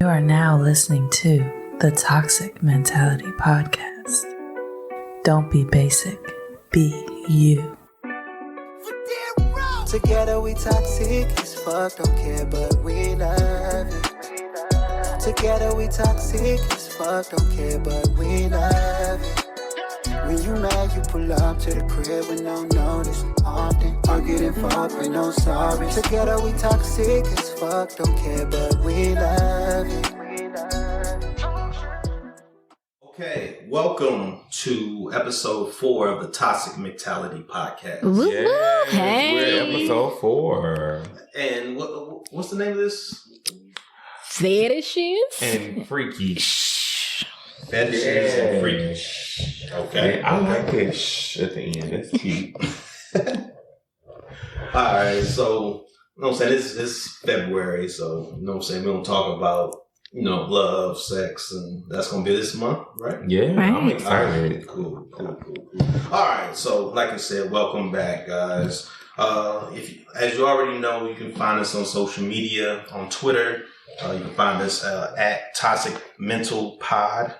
You are now listening to the Toxic Mentality Podcast. Don't be basic, be you. Together we toxic as fuck, don't care, but we love it. Together we toxic as fuck, don't care, but we love it. When you mad, you pull up to the crib with no notice. Often argue and fuck with no sorry. Together we toxic as fuck, don't care, but we love it. Okay, welcome to episode 4 of the Toxic Mentality Podcast. Woo-woo, Yes, hey. we're episode 4. And what's the name of this? Fetishes And freaky. Fetishes and Freaky. Okay. I like that shh at the end. That's cute. Alright, so, you know what I'm saying? It's February, so, you know what I'm saying? We don't talk about, love, sex, and that's going to be this month, right? Yeah, Right. I'm excited. Cool. Alright, so, like I said, welcome back, guys. As you already know, you can find us on social media, on Twitter. You can find us at Toxic Mental Pod.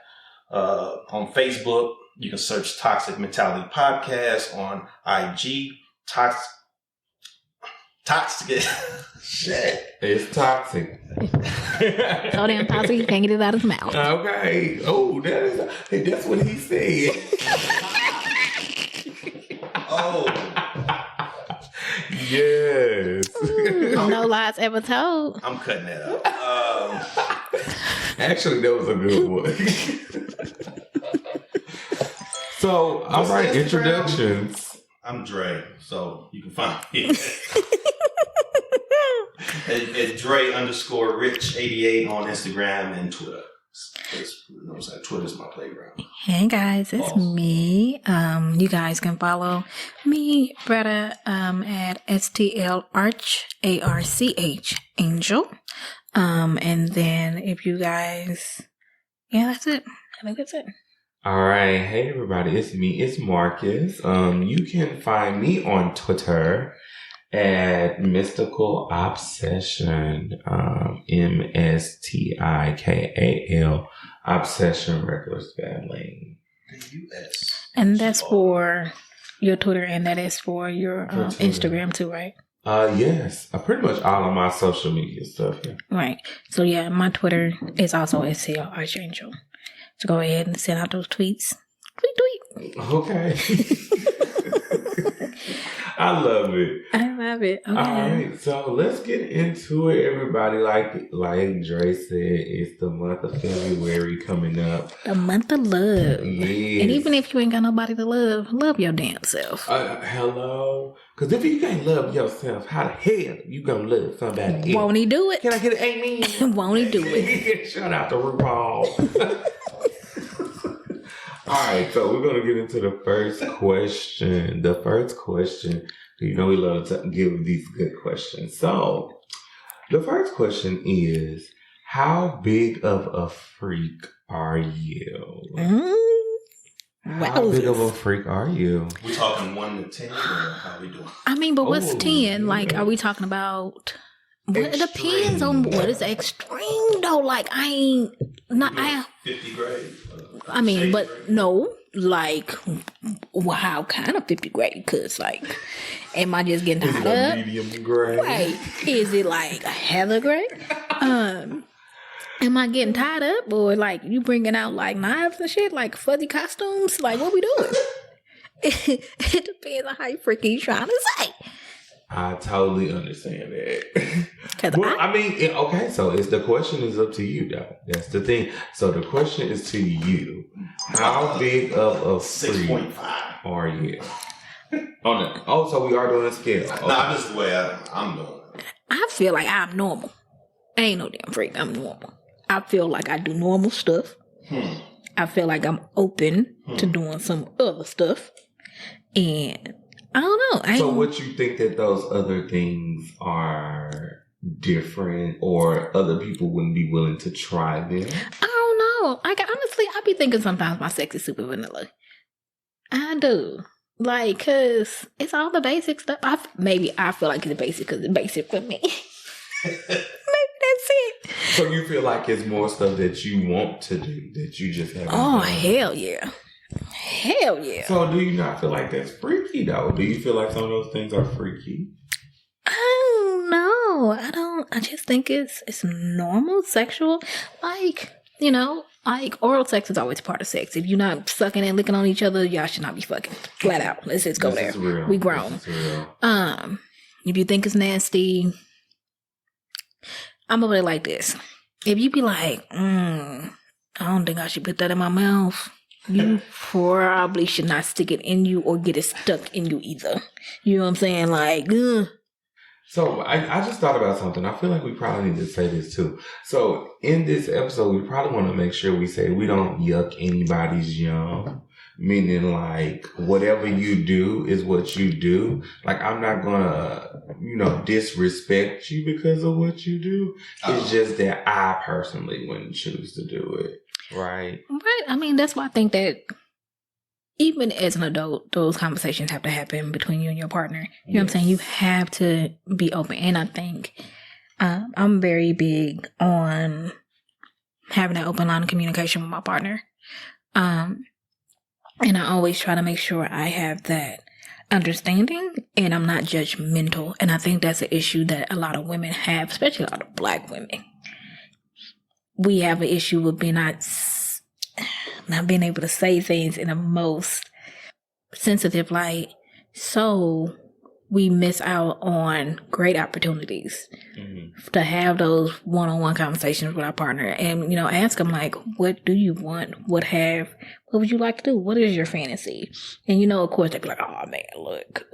On Facebook, you can search Toxic Mentality Podcast. On IG, Toxic. Shit. It's toxic. so damn toxic you can't get it out of his mouth. Okay. Oh, that's what he said. Oh. Yes. No lies ever told. I'm cutting that up. Actually, that was a good one. So, all right, introductions. I'm Dre, so you can find me at Dre_Rich88 on Instagram and Twitter. Twitter's my playground. Hey guys, it's me. You guys can follow me, brother, at STL Arch Angel. And then if you guys, that's it. I think that's it. All right. Hey, everybody. It's me. It's Marcus. You can find me on Twitter at Mystical Obsession, MSTIKAL, Obsession Regular Spelling. The US. And that's for your Twitter, and that is for your Instagram too, right? Yes. Pretty much all of my social media stuff. Yeah. Right. So yeah, my Twitter is also STL Archangel. So go ahead and send out those tweets. Tweet. Okay. I love it. I love it. Okay. All right, so let's get into it, everybody. Like Dre said, it's the month of February coming up. The month of love. Yes. And even if you ain't got nobody to love your damn self. Hello? Because if you can't love yourself, how the hell you gonna love somebody else? Won't he do it? Can I get an amen? Won't he do it? Shout out to RuPaul. All right, so we're going to get into the first question. The first question, we love to give these good questions. So, the first question is, how big of a freak are you? How big of a freak are you? We talking 1 to 10 or how we doing? I mean, but what's 10? Yeah. Like, are we talking about... Well, it depends on what is extreme, though. Like, I ain't... I 50 grade? I mean, but grade? no, like, how kind of 50 grade? Because, like, am I just getting tied up? Medium grade? Right. Is it like a hella grade? Am I getting tied up? Or, like, you bringing out, like, knives and shit? Like, fuzzy costumes? Like, what we doing? It depends on how freaking you trying to say. I totally understand that. Cause Well, okay, so the question is up to you, though. That's the thing. So the question is to you. How big of a freak 6.5. are you? So we are doing a scale. Okay. Nah, this is the way I'm doing it. I feel like I'm normal. I ain't no damn freak. I'm normal. I feel like I do normal stuff. I feel like I'm open to doing some other stuff. And I don't know. So what you think that those other things are different or other people wouldn't be willing to try them? I don't know. Honestly, I be thinking sometimes my sex is super vanilla. I do. Like, cause it's all the basic stuff. Maybe I feel like it's basic because it's basic for me. Maybe That's it. So you feel like it's more stuff that you want to do that you just haven't Oh, done? hell yeah. Hell yeah. So do you not feel like that's freaky though? Do you feel like some of those things are freaky? I don't know. I just think it's normal sexual. Like, you know, like oral sex is always part of sex. If you're not sucking and licking on each other, y'all should not be fucking. Flat out. Let's just go there. We grown. If you think it's nasty, I'm over there like this. If you be like, I don't think I should put that in my mouth, you probably should not stick it in you or get it stuck in you either. You know what I'm saying? Like, So I just thought about something. I feel like we probably need to say this too. So in this episode, we probably want to make sure we say we don't yuck anybody's yum. Meaning like whatever you do is what you do. Like I'm not gonna, disrespect you because of what you do. It's just that I personally wouldn't choose to do it. Right? Right. I mean, that's why I think that even as an adult, those conversations have to happen between you and your partner. You know what I'm saying? You have to be open. And I think I'm very big on having an open line of communication with my partner. And I always try to make sure I have that understanding and I'm not judgmental. And I think that's an issue that a lot of women have, especially a lot of Black women. We have an issue with not being able to say things in the most sensitive light. So we miss out on great opportunities to have those one-on-one conversations with our partner and, ask them like, what do you want? What would you like to do? What is your fantasy? And, of course, they'd be like, oh man, look,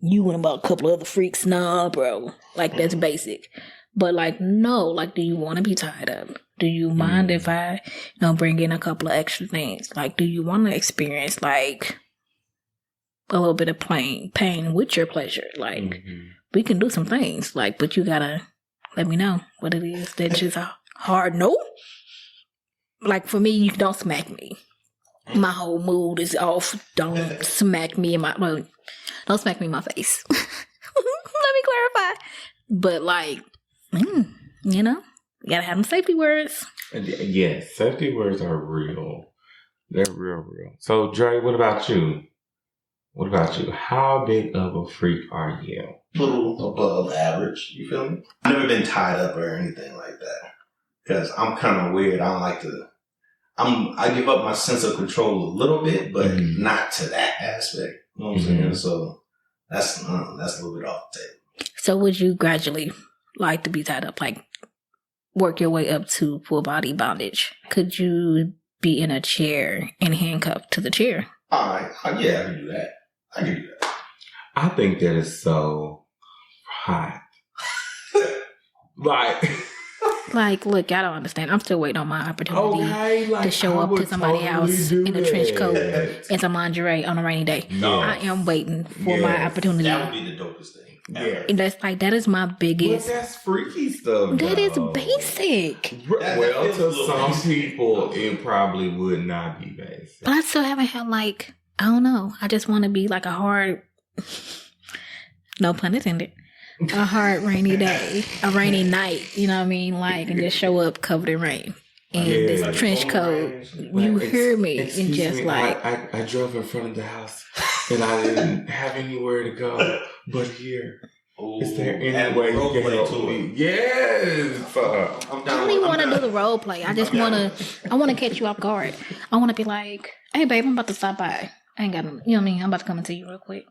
you and about a couple of other freaks. Nah, bro. Like that's basic. But like, no, like, do you want to be tied up? Do you mind if I, bring in a couple of extra things? Like, do you want to experience like a little bit of pain with your pleasure? Like, we can do some things. Like, but you gotta let me know what it is. That's just a hard no. Like for me, you don't smack me. My whole mood is off. Don't smack me in don't smack me in my face. Let me clarify. But like, you gotta have them safety words. Yes, safety words are real. They're real. So, Dre, what about you? How big of a freak are you? A little above average, you feel me? I've never been tied up or anything like that. Because I'm kind of weird. I don't like to... I give up my sense of control a little bit, but not to that aspect. You know what I'm saying? So, that's a little bit off the table. So, would you gradually like to be tied up? Like, work your way up to full body bondage? Could you be in a chair and handcuffed to the chair? All right. Yeah, I can do that. I think that is so hot. Like, look, I don't understand. I'm still waiting on my opportunity to show up to somebody's house in a trench coat and some lingerie on a rainy day. No. I am waiting for my opportunity. That would be the dopest thing. Yeah. And that is my biggest. But that's freaky stuff. That is basic. Well, to some people, it probably would not be basic. But I still haven't had like, I don't know. I just want to be like a hard, no pun intended, a hard rainy day, a rainy night. You know what I mean? Like, and just show up covered in rain. And this trench coat, you hear me, and just like I drove in front of the house, and I didn't have anywhere to go but here. Is there any way you can help me? Yes. I don't even want to do the role play. I just want to catch you off guard. I want to be like, hey babe, I'm about to stop by. I ain't got, you know what I mean? I'm about to come and see you real quick.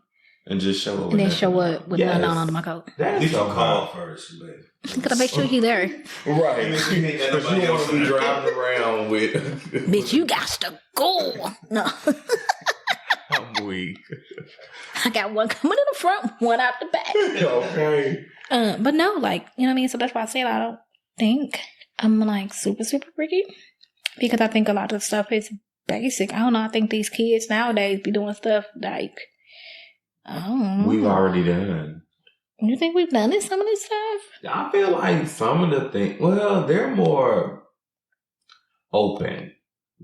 And just show up. And then show up with nothing on under my coat. At least I'll call first, babe. Gotta make sure you're there. Right. Because you don't want to be driving around with... Bitch, you got to go. No. I'm weak. I got one coming in the front, one out the back. Okay. But no, like, you know what I mean? So that's why I said I don't think I'm like super, super freaky. Because I think a lot of stuff is basic. I don't know. I think these kids nowadays be doing stuff like, I don't know. We've already done. You think we've done some of this stuff? I feel like some of the things, well, they're more open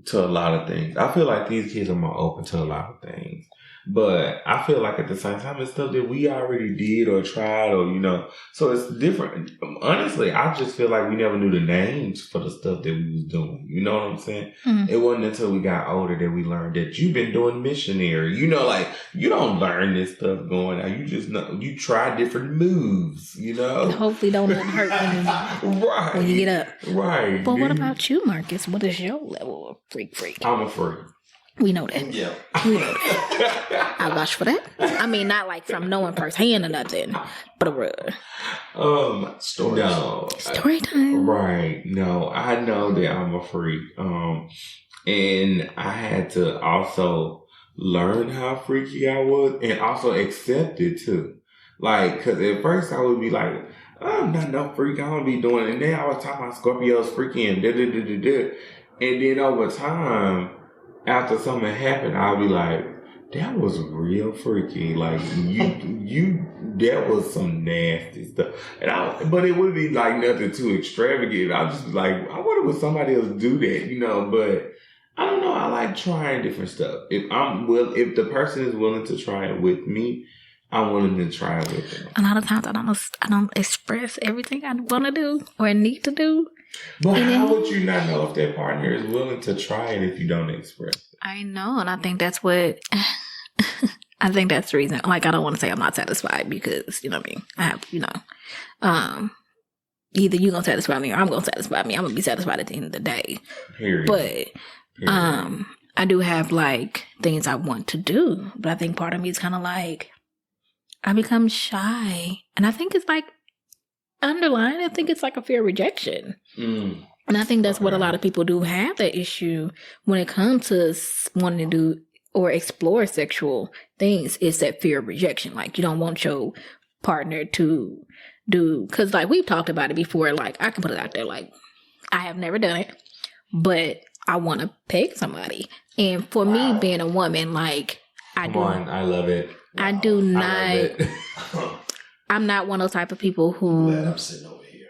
to a lot of things. I feel like these kids are more open to a lot of things. But I feel like at the same time, it's stuff that we already did or tried or, so it's different. Honestly, I just feel like we never knew the names for the stuff that we was doing. You know what I'm saying? Mm-hmm. It wasn't until we got older that we learned that you've been doing missionary. Like you don't learn this stuff going out. You just know, you try different moves, And hopefully don't let it hurt when you get up. Right. But what about you, Marcus? What is your level of freak? I'm a freak. We know that. Yeah. We know that. I vouch for that. I mean, not like from knowing firsthand or nothing, but Story. No. Story time. Right. No, I know that I'm a freak. And I had to also learn how freaky I was and also accept it too. Like, cause at first I would be like, I'm not no freak. I don't be doing it. And then I was talking about Scorpios freaky and da-da-da-da-da. And then over time, after something happened, I'll be like, that was real freaky. Like, that was some nasty stuff. But it would be like nothing too extravagant. I'll just be like, I wonder would somebody else do that, but I don't know. I like trying different stuff. If the person is willing to try it with me, I'm willing to try it with them. A lot of times I don't express everything I want to do or need to do. But how would you not know if that partner is willing to try it if you don't express it? I know, and I think that's what I think that's the reason. Like, I don't want to say I'm not satisfied because you know what I mean. I have, either you gonna satisfy me or I'm gonna satisfy me. I'm gonna be satisfied at the end of the day. Period. But I do have like things I want to do, but I think part of me is kind of like I become shy, and I think it's like underlying. I think it's like a fear of rejection. And I think that's what a lot of people do have that issue when it comes to wanting to do or explore sexual things. Is that fear of rejection. Like, you don't want your partner to do, because like we've talked about it before. Like, I can put it out there. Like, I have never done it, but I want to peg somebody. And for me, being a woman, like I love it. I do not. I'm not one of those type of people who. Glad I'm sitting over here.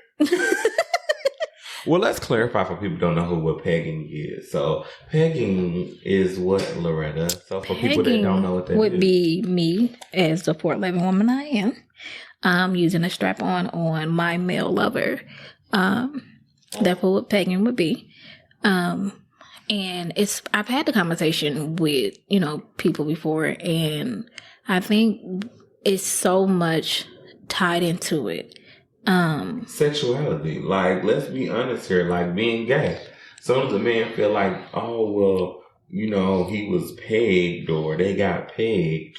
Well, let's clarify for people who don't know what pegging is. So, pegging is what, Loretta? So, for people that don't know what that would be me as the 4'11" woman I am. Using a strap on my male lover. That's what pegging would be. And I've had the conversation with, people before, and I think it's so much tied into it. Sexuality. Like, let's be honest here, like being gay. Some of the men feel like, oh, well, he was pegged or they got pegged.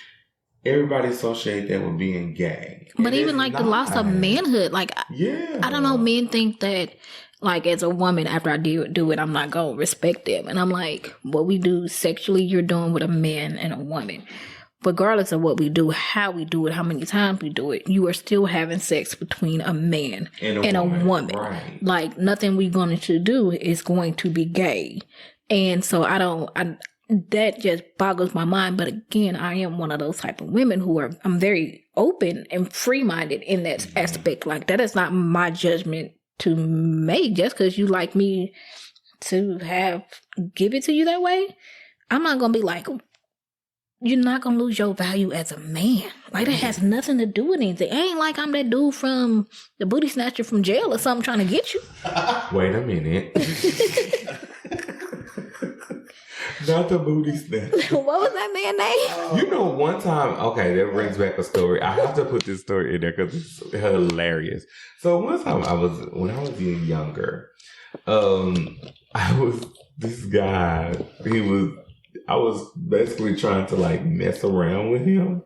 Everybody associate that with being gay. But even like the loss of manhood, like, yeah. I don't know, men think that, like, as a woman, after I do it, I'm not going to respect them. And I'm like, what we do sexually, you're doing with a man and a woman. Regardless of what we do, how we do it, how many times we do it, you are still having sex between a man and a woman. Right. Like, nothing we're going to do is going to be gay. And so that just boggles my mind. But again, I am one of those type of women I'm very open and free-minded in that aspect. Like, that is not my judgment to make just because you like me to give it to you that way. I'm not going to be like, you're not going to lose your value as a man. Like, that has nothing to do with anything. It ain't like I'm that dude from the booty snatcher from jail or something trying to get you. Wait a minute. Not the booty snatcher. What was that man's name? One time, okay, that brings back a story. I have to put this story in there because it's hilarious. So one time when I was even younger, this guy, I was basically trying to like mess around with him.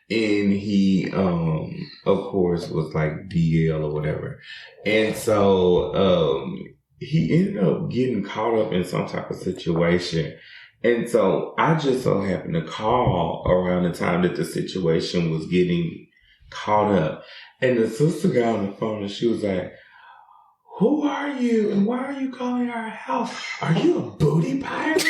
And he, of course, was like DL or whatever. And so, he ended up getting caught up in some type of situation. And so I just so happened to call around the time that the situation was getting caught up. And the sister got on the phone and she was like, who are you? And why are you calling our house? Are you a booty pirate?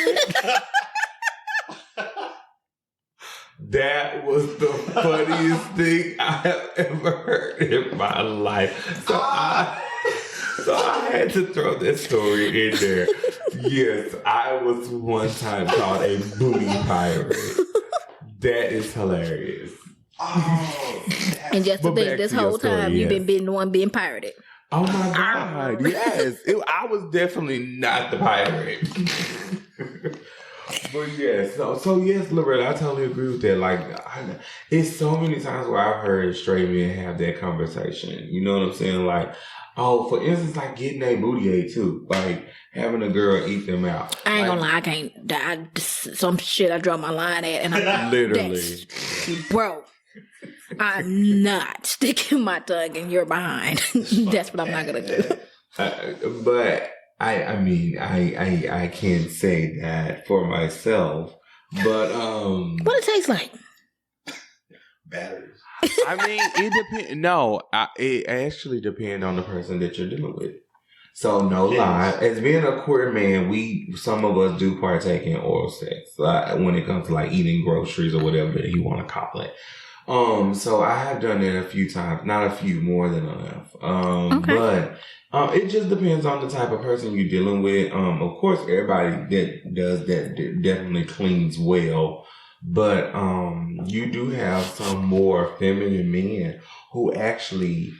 That was the funniest thing I have ever heard in my life. So I had to throw that story in there. Yes, I was one time called a booty pirate. That is hilarious. Oh, And just to But think, back this to your whole story, time you've yes. been the one being pirated. Oh my God! Yes, I was definitely not the pirate. But yes, so yes, Loretta, I totally agree with that. Like, it's so many times where I've heard straight men have that conversation. You know what I'm saying? Like, oh, for instance, like getting a booty ate too, like having a girl eat them out. I ain't gonna lie, I can't. Some shit I draw my line at, and I'm Literally, bro. I'm not sticking my tongue in your behind. That's what I'm not gonna do. But I mean, I can't say that for myself. But What it tastes like? batteries. I mean, it depends. No, it actually depends on the person that you're dealing with. So no lie, as being a queer man, some of us do partake in oral sex when it comes to like eating groceries or whatever that you want to call it. So I have done it a few times, not a few, more than enough. But it just depends on the type of person you're dealing with. Of course, everybody that does that definitely cleans well. But you do have some more feminine men who actually,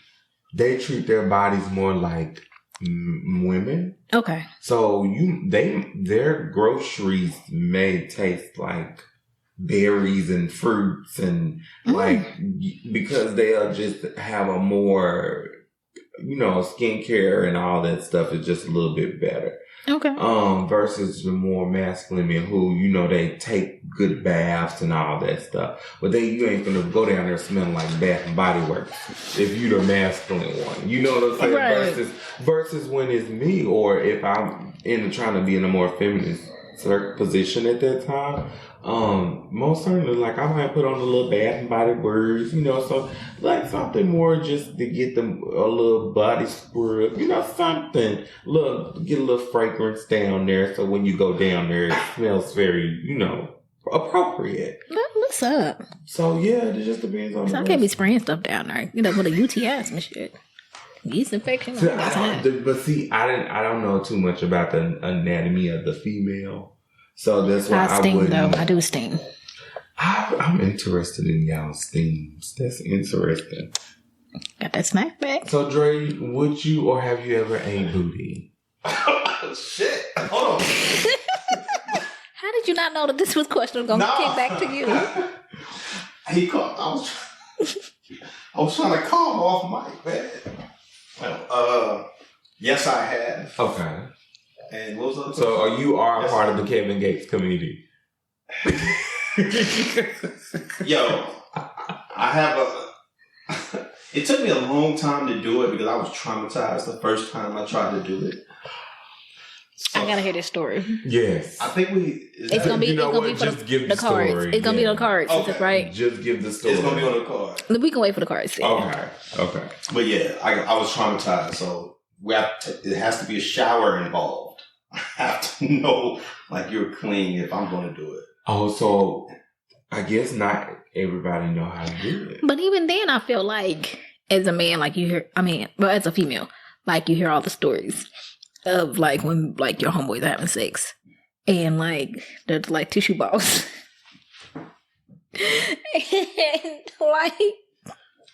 they treat their bodies more like women. Okay. So their groceries may taste like berries and fruits and like, because they'll just have a more, skincare and all that stuff is just a little bit better. Okay. Versus the more masculine men who, they take good baths and all that stuff. But then you ain't gonna go down there smelling like Bath and Body Works if you the masculine one. You know what I'm saying? Right. Versus when it's me, or if I'm trying to be in a more feminist position at that time. Most certainly, like, I might put on a little Bath and Body Works, so like something more just to get them a little body scrub, something, get a little fragrance down there. So when you go down there, it smells very, appropriate. What's up? So yeah, it just depends on. So I can't be spraying stuff down there, with a UTIs and shit. Yeast infection. So but see, I don't know too much about the anatomy of the female. So that's why I steam, wouldn't. though. I do steam. I'm interested in y'all's steams. That's interesting. Got that snack back. So, Dre, would you or have you ever ate booty? Shit. Hold on. How did you not know that this was question going to kick back to you? He called. I was trying to call him off mic, man. Well, yes, I have. Okay. And what was the other So you are a part of the Kevin Gates community. Yo, I have it took me a long time to do it because I was traumatized the first time I tried to do it. So, I gotta hear this story. Yes. I think it's gonna be for the cards. Story. It's gonna be on the cards, okay. Right? Just give the story. It's gonna be on the card. We can wait for the cards. Okay. But yeah, I was traumatized, so it has to be a shower involved. I have to know, like, you're clean if I'm going to do it. Oh, so I guess not everybody know how to do it. But even then, I feel like as a man, like you hear, as a female, like you hear all the stories of like when like your homeboys are having sex and like there's like tissue balls. And like,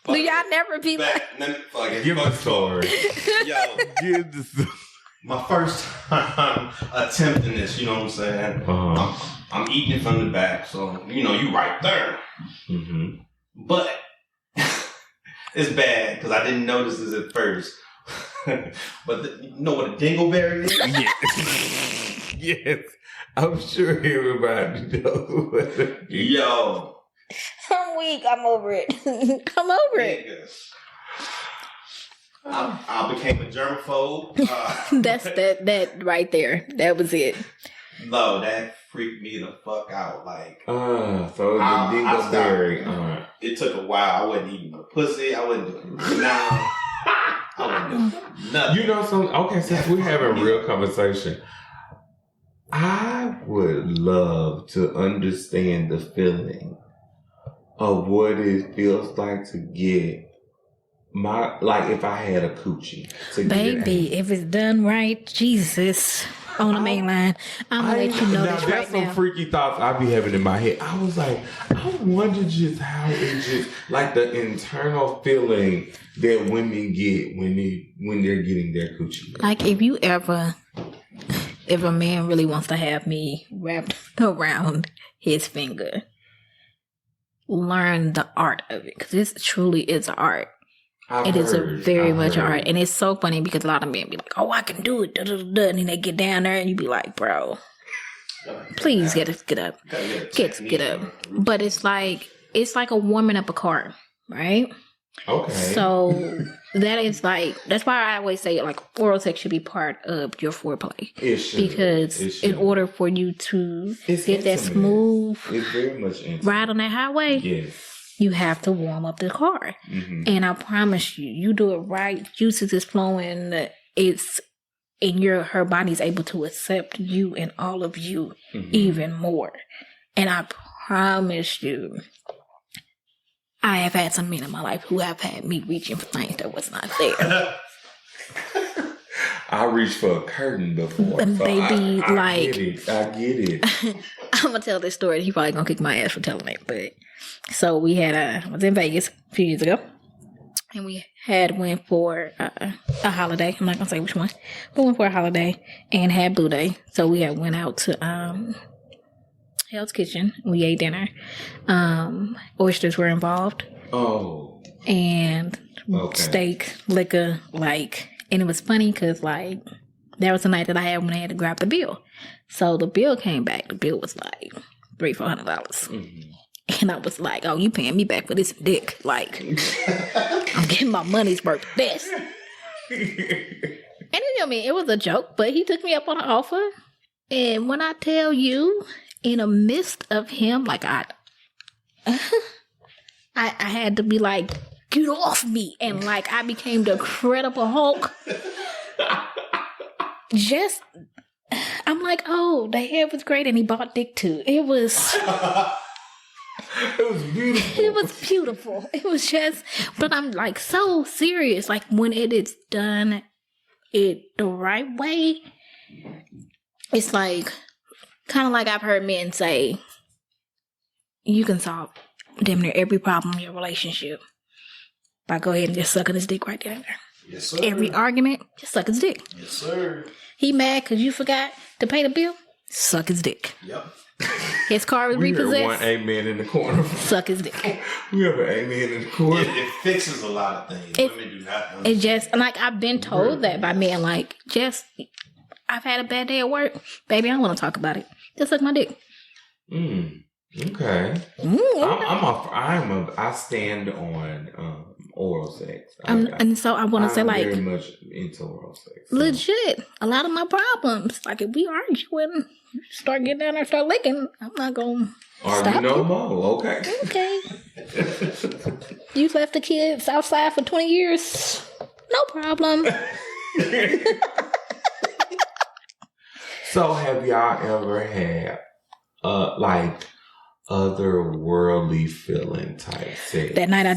do y'all never be like... Give the story. Yo, give the story. My first time attempting this, you know what I'm saying? I'm eating it from the back, so, you right there. Mm-hmm. But it's bad because I didn't notice this at first. But you know what a dingleberry is? Yes. Yes. I'm sure everybody knows. Yo. I'm weak. I'm over it. I'm over it. I became a germaphobe. That's that right there. That was it. No, that freaked me the fuck out. Like, so the dingleberry. It took a while. I wasn't eating no pussy. I wasn't doing I wasn't doing nothing. Since we're having a real conversation, I would love to understand the feeling of what it feels like to get if I had a coochie. Baby, if it's done right, Jesus. on the main line. I'm gonna let you know this right that's some now. freaky thoughts I be having in my head. I was like, I wonder just how it just like the internal feeling that women get when they're getting their coochie. Like if a man really wants to have me wrapped around his finger, learn the art of it, because this truly is an art. It is very much an art, and it's so funny because a lot of men be like, "Oh, I can do it," and then they get down there, and you be like, "Bro, please get up. But it's like a warming up a car, right? Okay. So that's why I always say like oral sex should be part of your foreplay. It should. Because in order for you to get that smooth, it's very much intimate. Ride on that highway, yes, you have to warm up the car. Mm-hmm. And I promise you do it right, juices is flowing, her body's able to accept you and all of you even more. And I promise you, I have had some men in my life who have had me reaching for things that was not there. I reached for a curtain before. And so baby, I get it. I'm gonna tell this story. He probably gonna kick my ass for telling it. But so we had I was in Vegas a few years ago, and we went for a holiday. I'm not gonna say which one, but went for a holiday and had Blue Day. So we had went out to Hell's Kitchen. We ate dinner. Oysters were involved. Oh. And steak, liquor, and it was funny because that was the night that I had when I had to grab the bill. So the bill came back. The bill was like $300-$400. Mm-hmm. And I was like, "Oh, you paying me back for this dick? I'm getting my money's worth of this." And it was a joke, but he took me up on an offer. And when I tell you, in the midst of him, I had to be like, "Get off me!" And I became the Incredible Hulk. I'm like, "Oh, the hair was great," and he bought dick too. It was. It was beautiful. It was beautiful. It was just, but I'm so serious. When it is done the right way, it's kind of like I've heard men say, you can solve damn near every problem in your relationship by go ahead and just sucking his dick right there. Yes, sir. Every argument, just suck his dick. Yes, sir. He mad because you forgot to pay the bill? Suck his dick. Yep. His car was repossessed. We have one amen in the corner. Suck his dick. We have an amen in the corner. It fixes a lot of things. Women do not understand. It just, I've been told that by men, I've had a bad day at work. Baby, I don't want to talk about it. Just suck my dick. Okay. I stand on oral sex. And so I want to say, very much into oral sex. So. Legit. A lot of my problems, if we arguing, start getting down there, start licking, I'm not going to stop no you. more. Okay. Okay. You left the kids outside for 20 years. No problem. So have y'all ever had otherworldly feeling type sex? That night I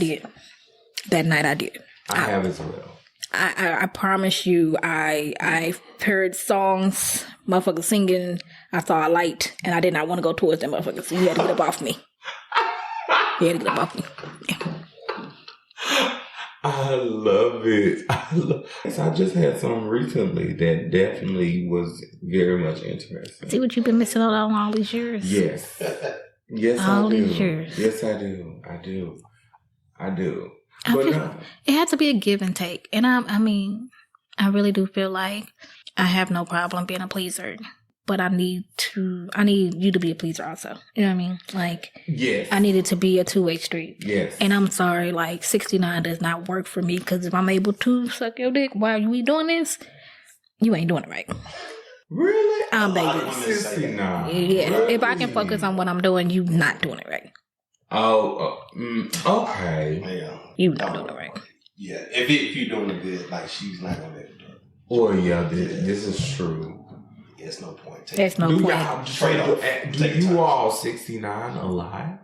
did. I have as well. I promise you, I heard songs, motherfuckers singing, I saw a light, and I did not want to go towards them motherfuckers. So you had to get up off me. Yeah. I love it. I just had some recently that definitely was very much interesting. See what you've been missing out on all these years? Yes. Yes, all I do. these years. Yes, I do. It had to be a give and take. And I really do feel like I have no problem being a pleaser. But I need you to be a pleaser also. You know what I mean? Yes. I need it to be a two-way street. Yes. And I'm sorry, 69 does not work for me, because if I'm able to suck your dick while we doing this, you ain't doing it right. Really? I'm baby. 69. Yeah. Really? If I can focus on what I'm doing, you not doing it right. Okay. Yeah. You not doing it right. Yeah. If you're doing it good, she's not going to let it do it. Well, yeah, this is true. There's no point. There's no point. Do you all 69 alive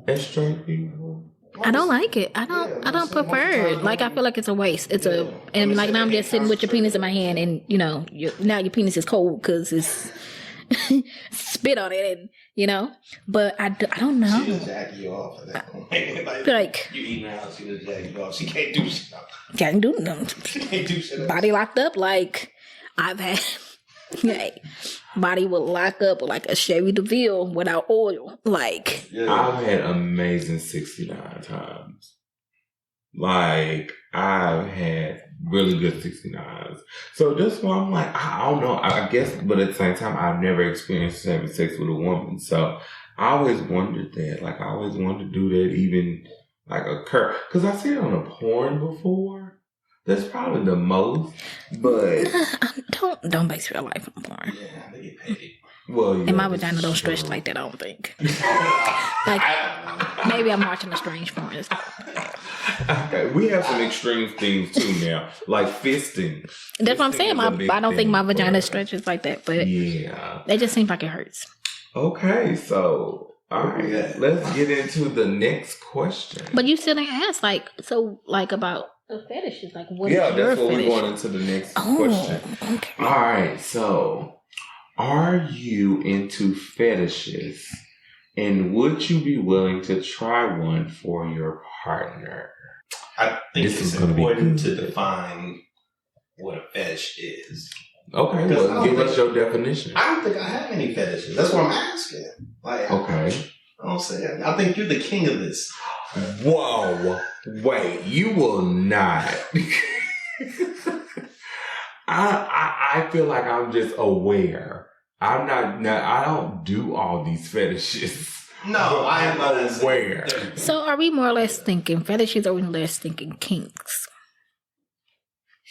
as straight people? I don't like it. I don't prefer it. Like, I feel like it's a waste. And like now I'm just sitting with your penis in my hand, and now your penis is cold because it's spit on it, and But I don't know. She just jack you off at that point. Like you eating out, she just jack you off. She can't do shit. Can't do nothing. She can't do shit. Body locked up like I've had. Body would lock up like a Chevy DeVille without oil. Like I've had amazing 69 times. Like I've had really good 69s. So that's why I'm like, I don't know. I guess, but at the same time, I've never experienced having sex with a woman. So I always wondered that. Like I always wanted to do that, even like occur, because I see it on a porn before. That's probably the most, but don't base your life on porn. Yeah, they get paid. Well, yeah, and my vagina don't stretch like that. I don't think. Like maybe I'm watching a strange porn. Okay, we have some extreme things too now, like fisting. That's what I'm saying. I don't think my vagina stretches like that, but yeah, it just seems like it hurts. Okay, so all right, let's get into the next question. But you still didn't ask about the fetishes. Like, what is that's your what fetish? we're going into the next question. Okay. All right, so are you into fetishes, and would you be willing to try one for your partner? I think it's important to define what a fetish is. Okay, well, give us your definition. I don't think I have any fetishes. That's what I'm asking. Like, okay. I don't say that. I think you're the king of this. Whoa, wait, you will not. I feel like I'm just aware. I'm not, I don't do all these fetishes. No, I am not aware. So are we more or less thinking fetishes, or are we less thinking kinks?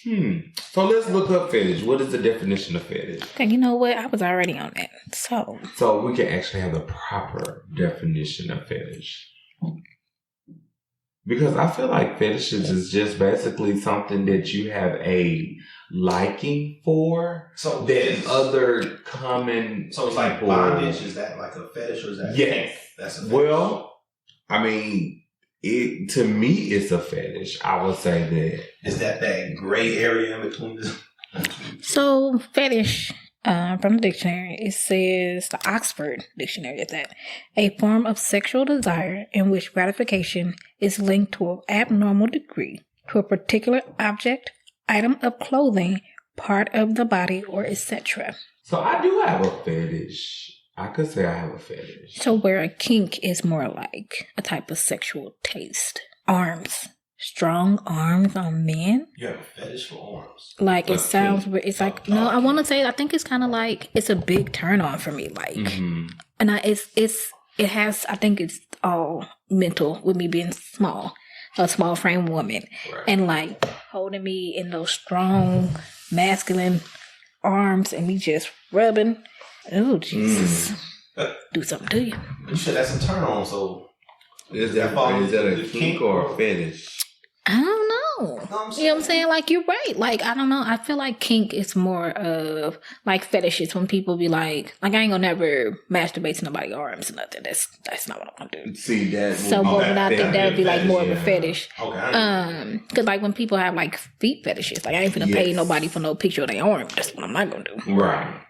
So let's look up fetish. What is the definition of fetish? Okay, you know what? I was already on that. So we can actually have the proper definition of fetish. Because I feel like fetishes is just basically something that you have a liking for. So that other common. So it's like bondage. Is that like a fetish, or is that? Yes. That's a fetish. Well, I mean, to me, it's a fetish. I would say that. Is that gray area in between this? So fetish. From the dictionary, it says, the Oxford Dictionary is that a form of sexual desire in which gratification is linked to an abnormal degree to a particular object, item of clothing, part of the body, or etc. So I do have a fetish. I could say I have a fetish. So where a kink is more like a type of sexual taste. Arms. Strong arms on men. You have a fetish for arms. Like it sounds. It's like no. I want to say. I think it's kind of like it's a big turn on for me. Like, and it has. I think it's all mental with me being small, a small frame woman, and like holding me in those strong masculine arms and me just rubbing. Oh Jesus! Do something to you. You said that's a turn on. So is that a kink or a fetish? I don't know. You know what I'm saying? Like, you're right. Like, I don't know. I feel like kink is more of like fetishes when people be like I ain't gonna never masturbate to nobody's arms or nothing. That's not what I'm gonna do. See that? So, but I think that would be like more of a fetish. Okay. Because like when people have like feet fetishes, like I ain't finna pay nobody for no picture of their arm. That's what I'm not gonna do. Right.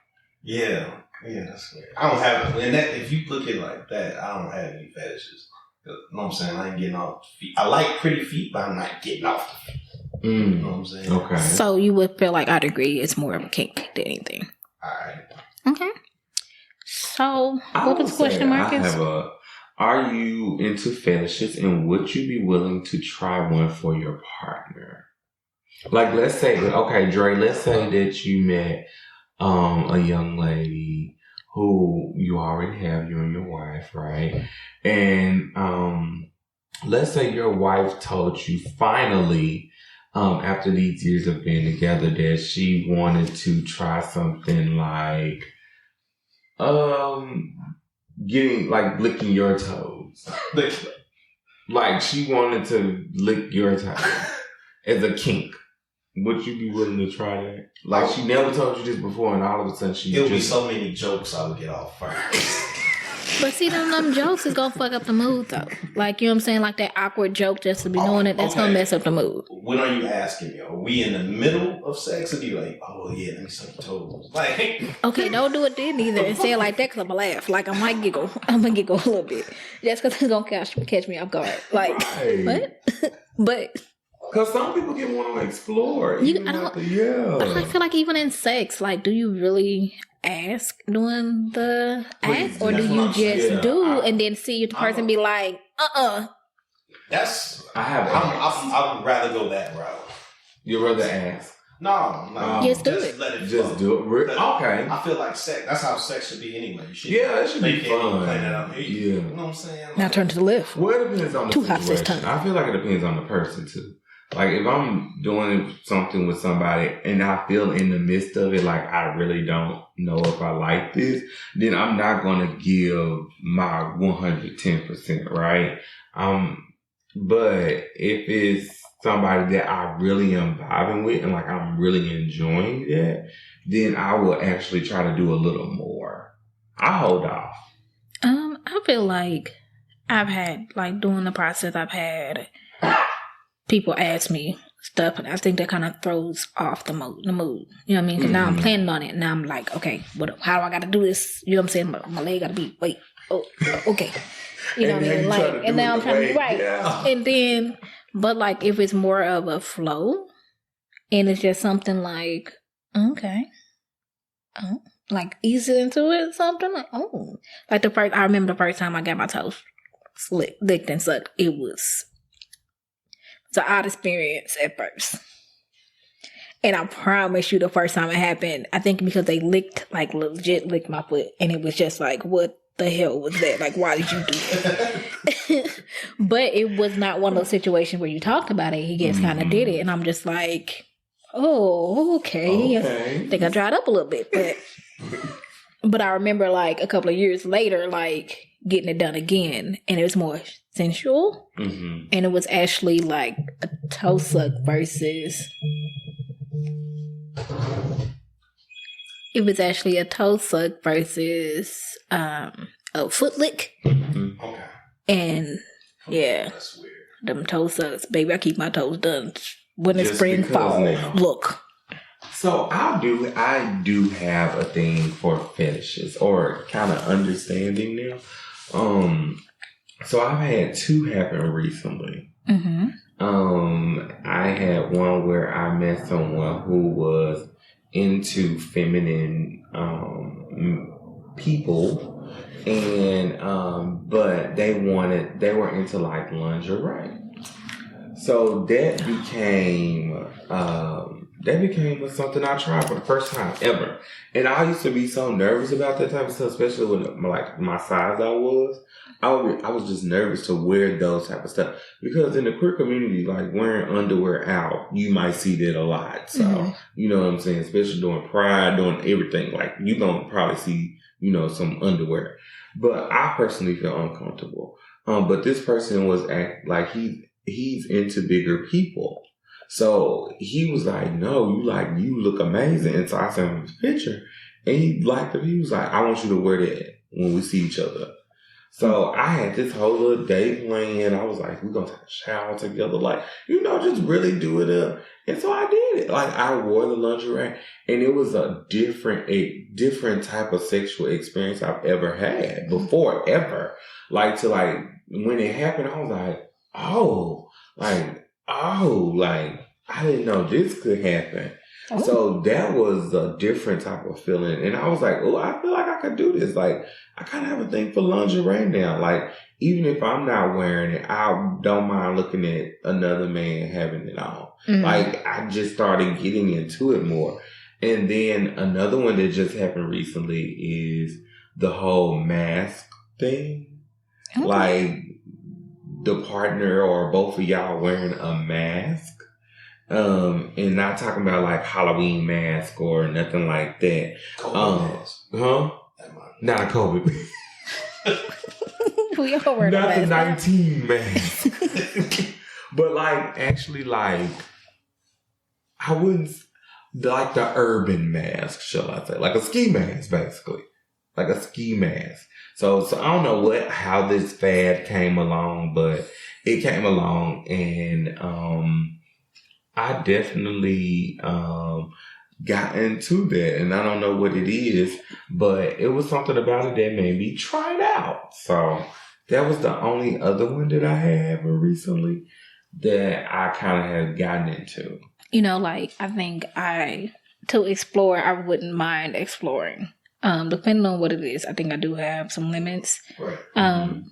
Yeah, that's weird. I don't have, and that if you look at it like that, I don't have any fetishes. You know what I'm saying? I ain't getting off the feet. I like pretty feet, but I'm not getting off the feet. You know what I'm saying? Okay. So you would feel like I'd agree it's more of a kink than anything. Alright. Okay. So what was the question, Marcus? Are you into fetishes, and would you be willing to try one for your partner? Like, let's say, okay, Dre, let's say that you met a young lady who you already have, you and your wife, right? And let's say your wife told you finally, after these years of being together, that she wanted to try something like licking your toes. Like she wanted to lick your toes as a kink. Would you be willing to try that? Like she never told you this before, and all of a sudden It would be so many jokes I would get off first. But see, them jokes is gonna fuck up the mood, though. Like, you know what I'm saying? Like, that awkward joke just to be doing it, that's gonna mess up the mood. When are you asking me? Are we in the middle of sex? Or do you like, oh yeah, let me suck your toes? Like, okay, don't do it then either and say it like that because I'm gonna laugh. Like, I might giggle. I'm gonna giggle a little bit. Just because it's gonna catch me off guard. Like, what? But... Because some people can want to explore. I feel like even in sex, like, do you really ask during the act, or do you just do and then see the person be like, That's I would rather go that route. You'd rather ask? No. Just do it. Let it just flow. do it. Okay. I feel like sex. That's how sex should be anyway. It should be fun. Play that out here. Yeah. You know what I'm saying? Like, now turn to the left. Well, it depends on the Too hot this situation. time. I feel like it depends on the person too. Like, if I'm doing something with somebody and I feel in the midst of it, like, I really don't know if I like this, then I'm not going to give my 110%, right? But if it's somebody that I really am vibing with and, like, I'm really enjoying that, then I will actually try to do a little more. I hold off. I feel like I've had, like, during the process, I've had people ask me stuff, and I think that kind of throws off the mood. You know what I mean? Because now I'm planning on it. Now I'm like, okay, how do I got to do this? You know what I'm saying? My leg got to be, okay. You know what I mean? Like, and now I'm trying to, right. Yeah. And then, but like, if it's more of a flow, and it's just something like, okay. Like, ease into it, something like, like I remember the first time I got my toes licked and sucked, it was an odd experience at first. And I promise you the first time it happened, I think because they legit licked my foot, and it was just like, what the hell was that? Like, why did you do that? But it was not one of those situations where you talked about it. He just kind of did it. And I'm just like, oh, okay. I think I dried up a little bit. But I remember, like, a couple of years later, like, getting it done again, and it was more sensual, and it was actually like a toe suck versus a foot lick. Okay. And yeah, that's weird. Them toe sucks, baby. I keep my toes done when it's Just spring, fall. now. Look. So I do have a thing for fetishes, or kind of understanding them. So I've had two happen recently. I had one where I met someone who was into feminine people, and but they were into like lingerie. So that became something I tried for the first time ever. And I used to be so nervous about that type of stuff, especially with like my size I was just nervous to wear those type of stuff. Because in the queer community, like wearing underwear out, you might see that a lot. So, you know what I'm saying? Especially during Pride, doing everything. Like, you don't probably see, some underwear. But I personally feel uncomfortable. But this person was he's into bigger people. So he was like, no, you look amazing. And so I sent him his picture, and he liked it. He was like, I want you to wear that when we see each other. So I had this whole little day planned. I was like, we're going to take a shower together. Like, just really do it up. And so I did it. Like, I wore the lingerie, and it was a different type of sexual experience I've ever had before, ever. Like, when it happened, I was like, I didn't know this could happen. Oh. So that was a different type of feeling. And I was like, oh, I feel like I could do this. Like, I kind of have a thing for lingerie now. Like, even if I'm not wearing it, I don't mind looking at another man having it on. Like, I just started getting into it more. And then another one that just happened recently is the whole mask thing. Okay. Like, the partner or both of y'all wearing a mask. And not talking about like Halloween mask or nothing like that. COVID mask. Huh? Not a COVID mask. We all wear not the mask. 19 mask. But like, actually, like, I wouldn't like the urban mask, shall I say, like a ski mask, basically. like a ski mask. So I don't know how this fad came along, but it came along, and I definitely got into that, and I don't know what it is, but it was something about it that made me try it out. So that was the only other one that I had recently that I kind of have gotten into. You know, like, I think to explore, I wouldn't mind exploring. Depending on what it is, I think I do have some limits. Right.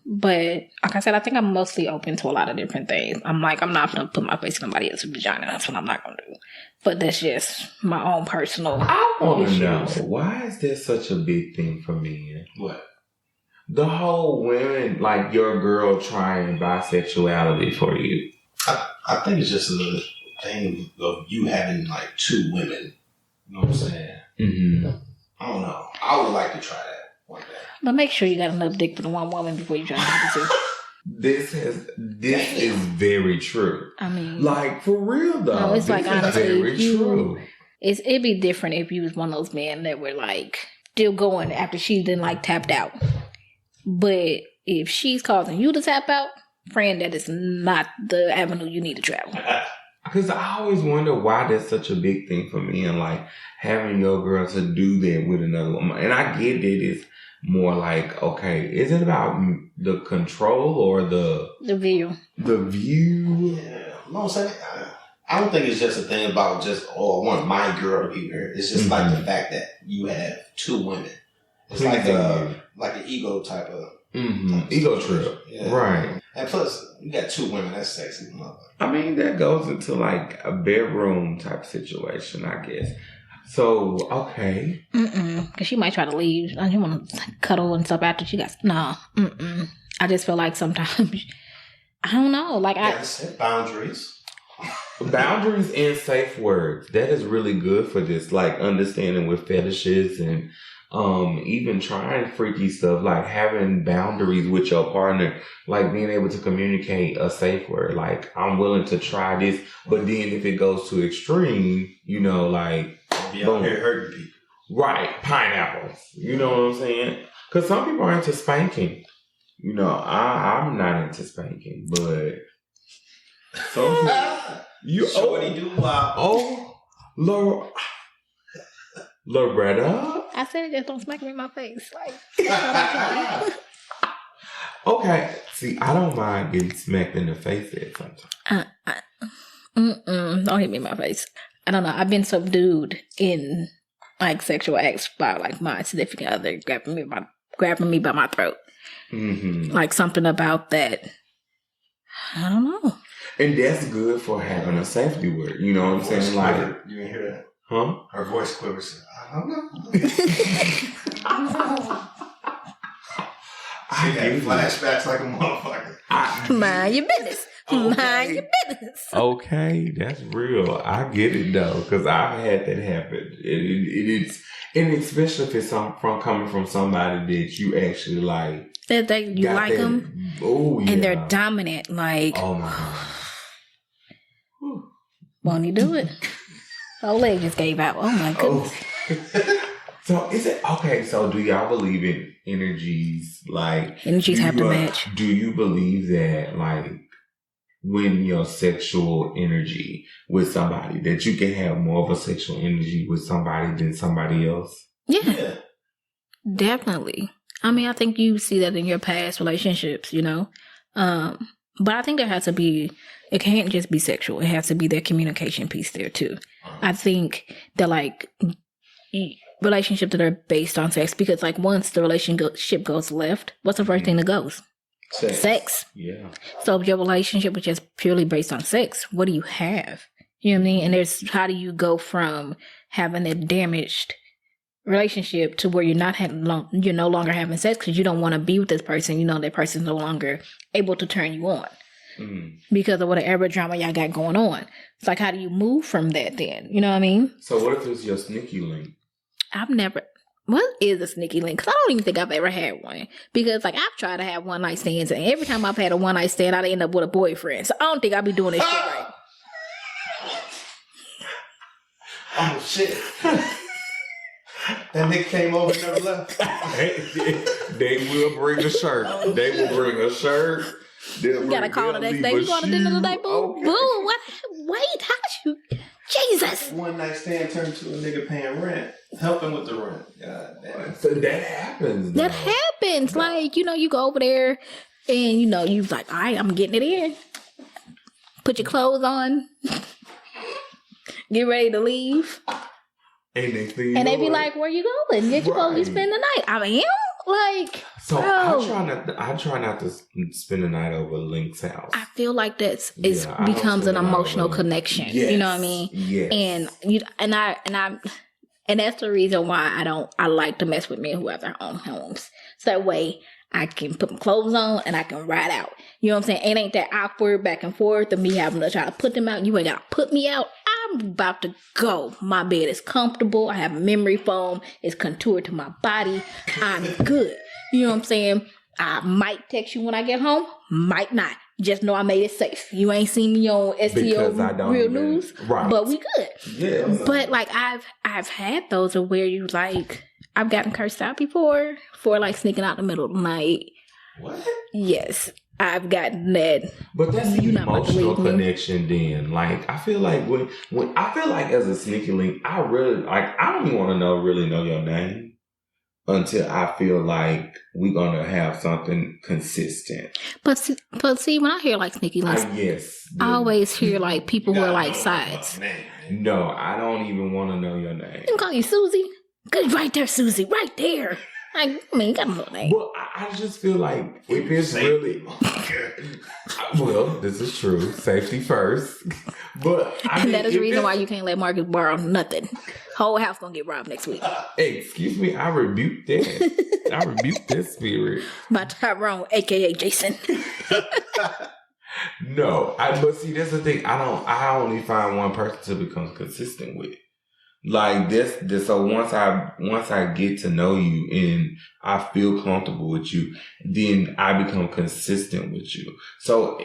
But like I said, I think I'm mostly open to a lot of different things. I'm not going to put my face in somebody else's vagina. That's what I'm not going to do. But that's just my own personal I want to know, issues. why is this such a big thing for men? What? The whole women, like your girl trying bisexuality for you. I think it's just a thing of you having like two women. You know what I'm saying? Mm-hmm. I don't know. I would like to try that one day. But make sure you got enough dick for the one woman before you try to have the two. This is very true. I mean, like, for real though. No, it's like, honestly, very true. It'd be different if you was one of those men that were like still going after she then like tapped out. But if she's causing you to tap out, friend, that is not the avenue you need to travel. Because I always wonder why that's such a big thing for me, and like having your girl to do that with another woman. And I get that it's more like, okay, is it about the control or the view? The view. Yeah, no, I'm saying, I don't think it's just a thing about just, I want my girl to be here. It's just like the fact that you have two women. It's like an ego type of ego trip, yeah. Right? And plus, you got two women. That's sexy. I mean, that goes into like a bedroom type situation, I guess. So, okay. Because she might try to leave. You want to cuddle and stuff after she got... No. I just feel like sometimes... I don't know. Like, boundaries. Boundaries and safe words. That is really good for this. Like, understanding with fetishes and even trying freaky stuff. Like, having boundaries with your partner. Like, being able to communicate a safe word. Like, I'm willing to try this. But then if it goes to extreme, you know, like... Be out here hurting people. Right. Pineapples. You know what I'm saying? Because some people are into spanking. You know, I'm not into spanking, but some people, you Shorty do wow. Oh, Loretta. I said just don't smack me in my face. Like, okay. See, I don't mind getting smacked in the face at sometimes. Don't hit me in my face. I don't know. I've been subdued in like sexual acts by like my significant other grabbing me by my throat. Like something about that. I don't know. And that's good for having a safety word. You know what I'm saying? Like, you didn't hear that? Huh? Her voice quivers. I don't know. I had flashbacks like a motherfucker. Mind your business. Okay. Mind your business. Okay, that's real. I get it though, because I've had that happen. And especially if it's coming from somebody that you actually like. That you like them. Oh yeah. And they're dominant. Like, oh my god. Won't you do it? Whole leg just gave out. Oh my goodness. Oh. So is it okay? So do y'all believe in energies? Like energies have to match. Do you believe that like when your sexual energy with somebody that you can have more of a sexual energy with somebody than somebody else? Yeah. Definitely. I mean, I think you see that in your past relationships, you know. But I think there has to be. It can't just be sexual. It has to be that communication piece there too. I think that like relationships that are based on sex, because like once the relationship goes left, what's the first thing that goes? Sex. Yeah. So if your relationship is just purely based on sex, what do you have? You know what I mean? And how do you go from having that damaged relationship to where you're no longer having sex because you don't want to be with this person? You know that person's no longer able to turn you on because of whatever drama y'all got going on. It's like, how do you move from that then? You know what I mean? So what if it's your sneaky link? What is a sneaky link? Because I don't even think I've ever had one. Because like I've tried to have one night stands, and every time I've had a one night stand, I'd end up with a boyfriend. So I don't think I'll be doing this shit right. Oh shit. That nigga came over and never left. They will bring a shirt. They will bring a shirt. You gotta call the next day. You going to dinner today, boo? Okay. Boo, what? Wait, how did you? Jesus. One night stand turned to a nigga paying rent, helping with the rent. God damn. So that happens. That happens. Like, you go over there and, you're like, all right, I'm getting it in. Put your clothes on. Get ready to leave. And they be like, where you going? You're supposed to spend the night. I am? Like, so bro. I try not to spend the night over Link's house. I feel like it becomes an emotional connection. Yes. You know what I mean? Yes. And that's the reason why I like to mess with men who have their own homes. So that way I can put my clothes on and I can ride out. You know what I'm saying? It ain't that awkward back and forth of me having to try to put them out. You ain't got to put me out. I'm about to go. My bed is comfortable. I have a memory foam. It's contoured to my body. I'm good. You know what I'm saying? I might text you when I get home. Might not. Just know I made it safe. You ain't seen me on STO Real News. Right. But we good. Yeah. But like I've had those of where you like I've gotten cursed out before for like sneaking out in the middle of the night. What? Yes. I've gotten that. But that's the emotional me. connection then. Like, I feel like when I feel like as a sneaky link, I really, like, I don't even want to really know your name until I feel like we're going to have something consistent. But see, when I hear like sneaky links, I always hear like people who are like sides. No, I don't even want to know your name. I can call you Susie. Good, right there, Susie, right there. Like, I mean, you got no name. Well, I just feel like if it's really... Well, this is true. Safety first. But I mean, that is the reason why you can't let Marcus borrow nothing. Whole house gonna get robbed next week. Hey, excuse me, I rebuke that. I rebuke that spirit. By Tyrone, a.k.a. Jason. No, but see, that's the thing. I only find one person to become consistent with. Like this. So once I get to know you and I feel comfortable with you, then I become consistent with you. So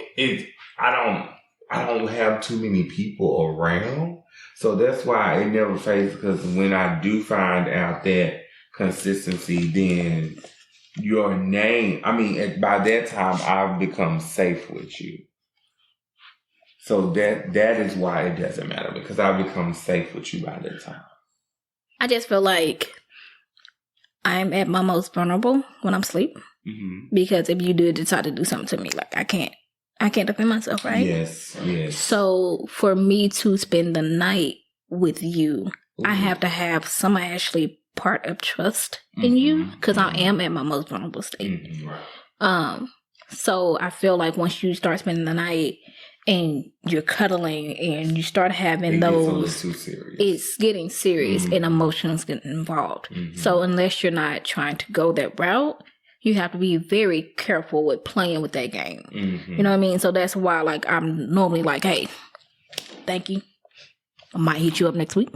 I don't have too many people around. So that's why it never fades, because when I do find out that consistency, then your name, by that time I've become safe with you. So that is why it doesn't matter, because I become safe with you by that time. I just feel like I'm at my most vulnerable when I'm asleep. Mm-hmm. Because if you do decide to do something to me, like I can't defend myself, right? Yes. So for me to spend the night with you, I have to have some actually part of trust in you, because I am at my most vulnerable state. Mm-hmm. Right. So I feel like once you start spending the night and you're cuddling and you start having those, it's getting serious and emotions getting involved. Mm-hmm. So unless you're not trying to go that route, you have to be very careful with playing with that game. Mm-hmm. You know what I mean? So that's why, like, I'm normally like, hey, thank you. I might hit you up next week.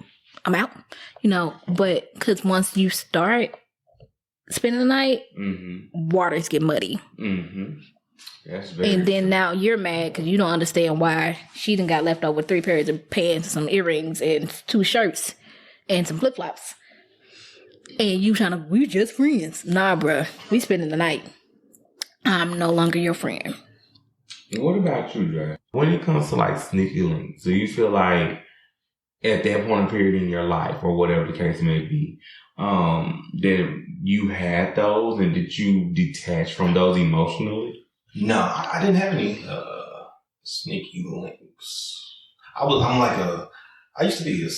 I'm out. But because once you start spending the night, waters get muddy. Mm-hmm. And then now you're mad because you don't understand why she done got left over 3 pairs of pants, some earrings, and 2 shirts, and some flip-flops. And you we just friends. Nah, bruh. We spending the night. I'm no longer your friend. What about you, Dre? When it comes to like sneaky links, do you feel like at that point in period in your life, or whatever the case may be, that you had those, and did you detach from those emotionally? No, I didn't have any sneaky links. I used to be a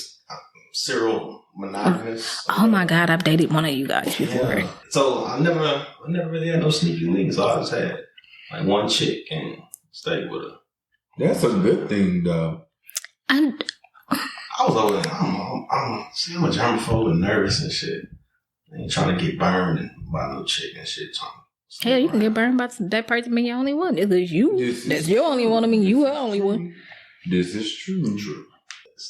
serial monogamous. Oh my God, I've dated one of you guys before. Yeah. So I never really had no sneaky links. I always had like one chick and stayed with her. That's a good thing, though. I was always, I'm a germaphobe and nervous and shit. I ain't trying to get burned by no chick and shit. Hell, you can get burned by that person being your only one. That's your only one. You are the only one. This is true.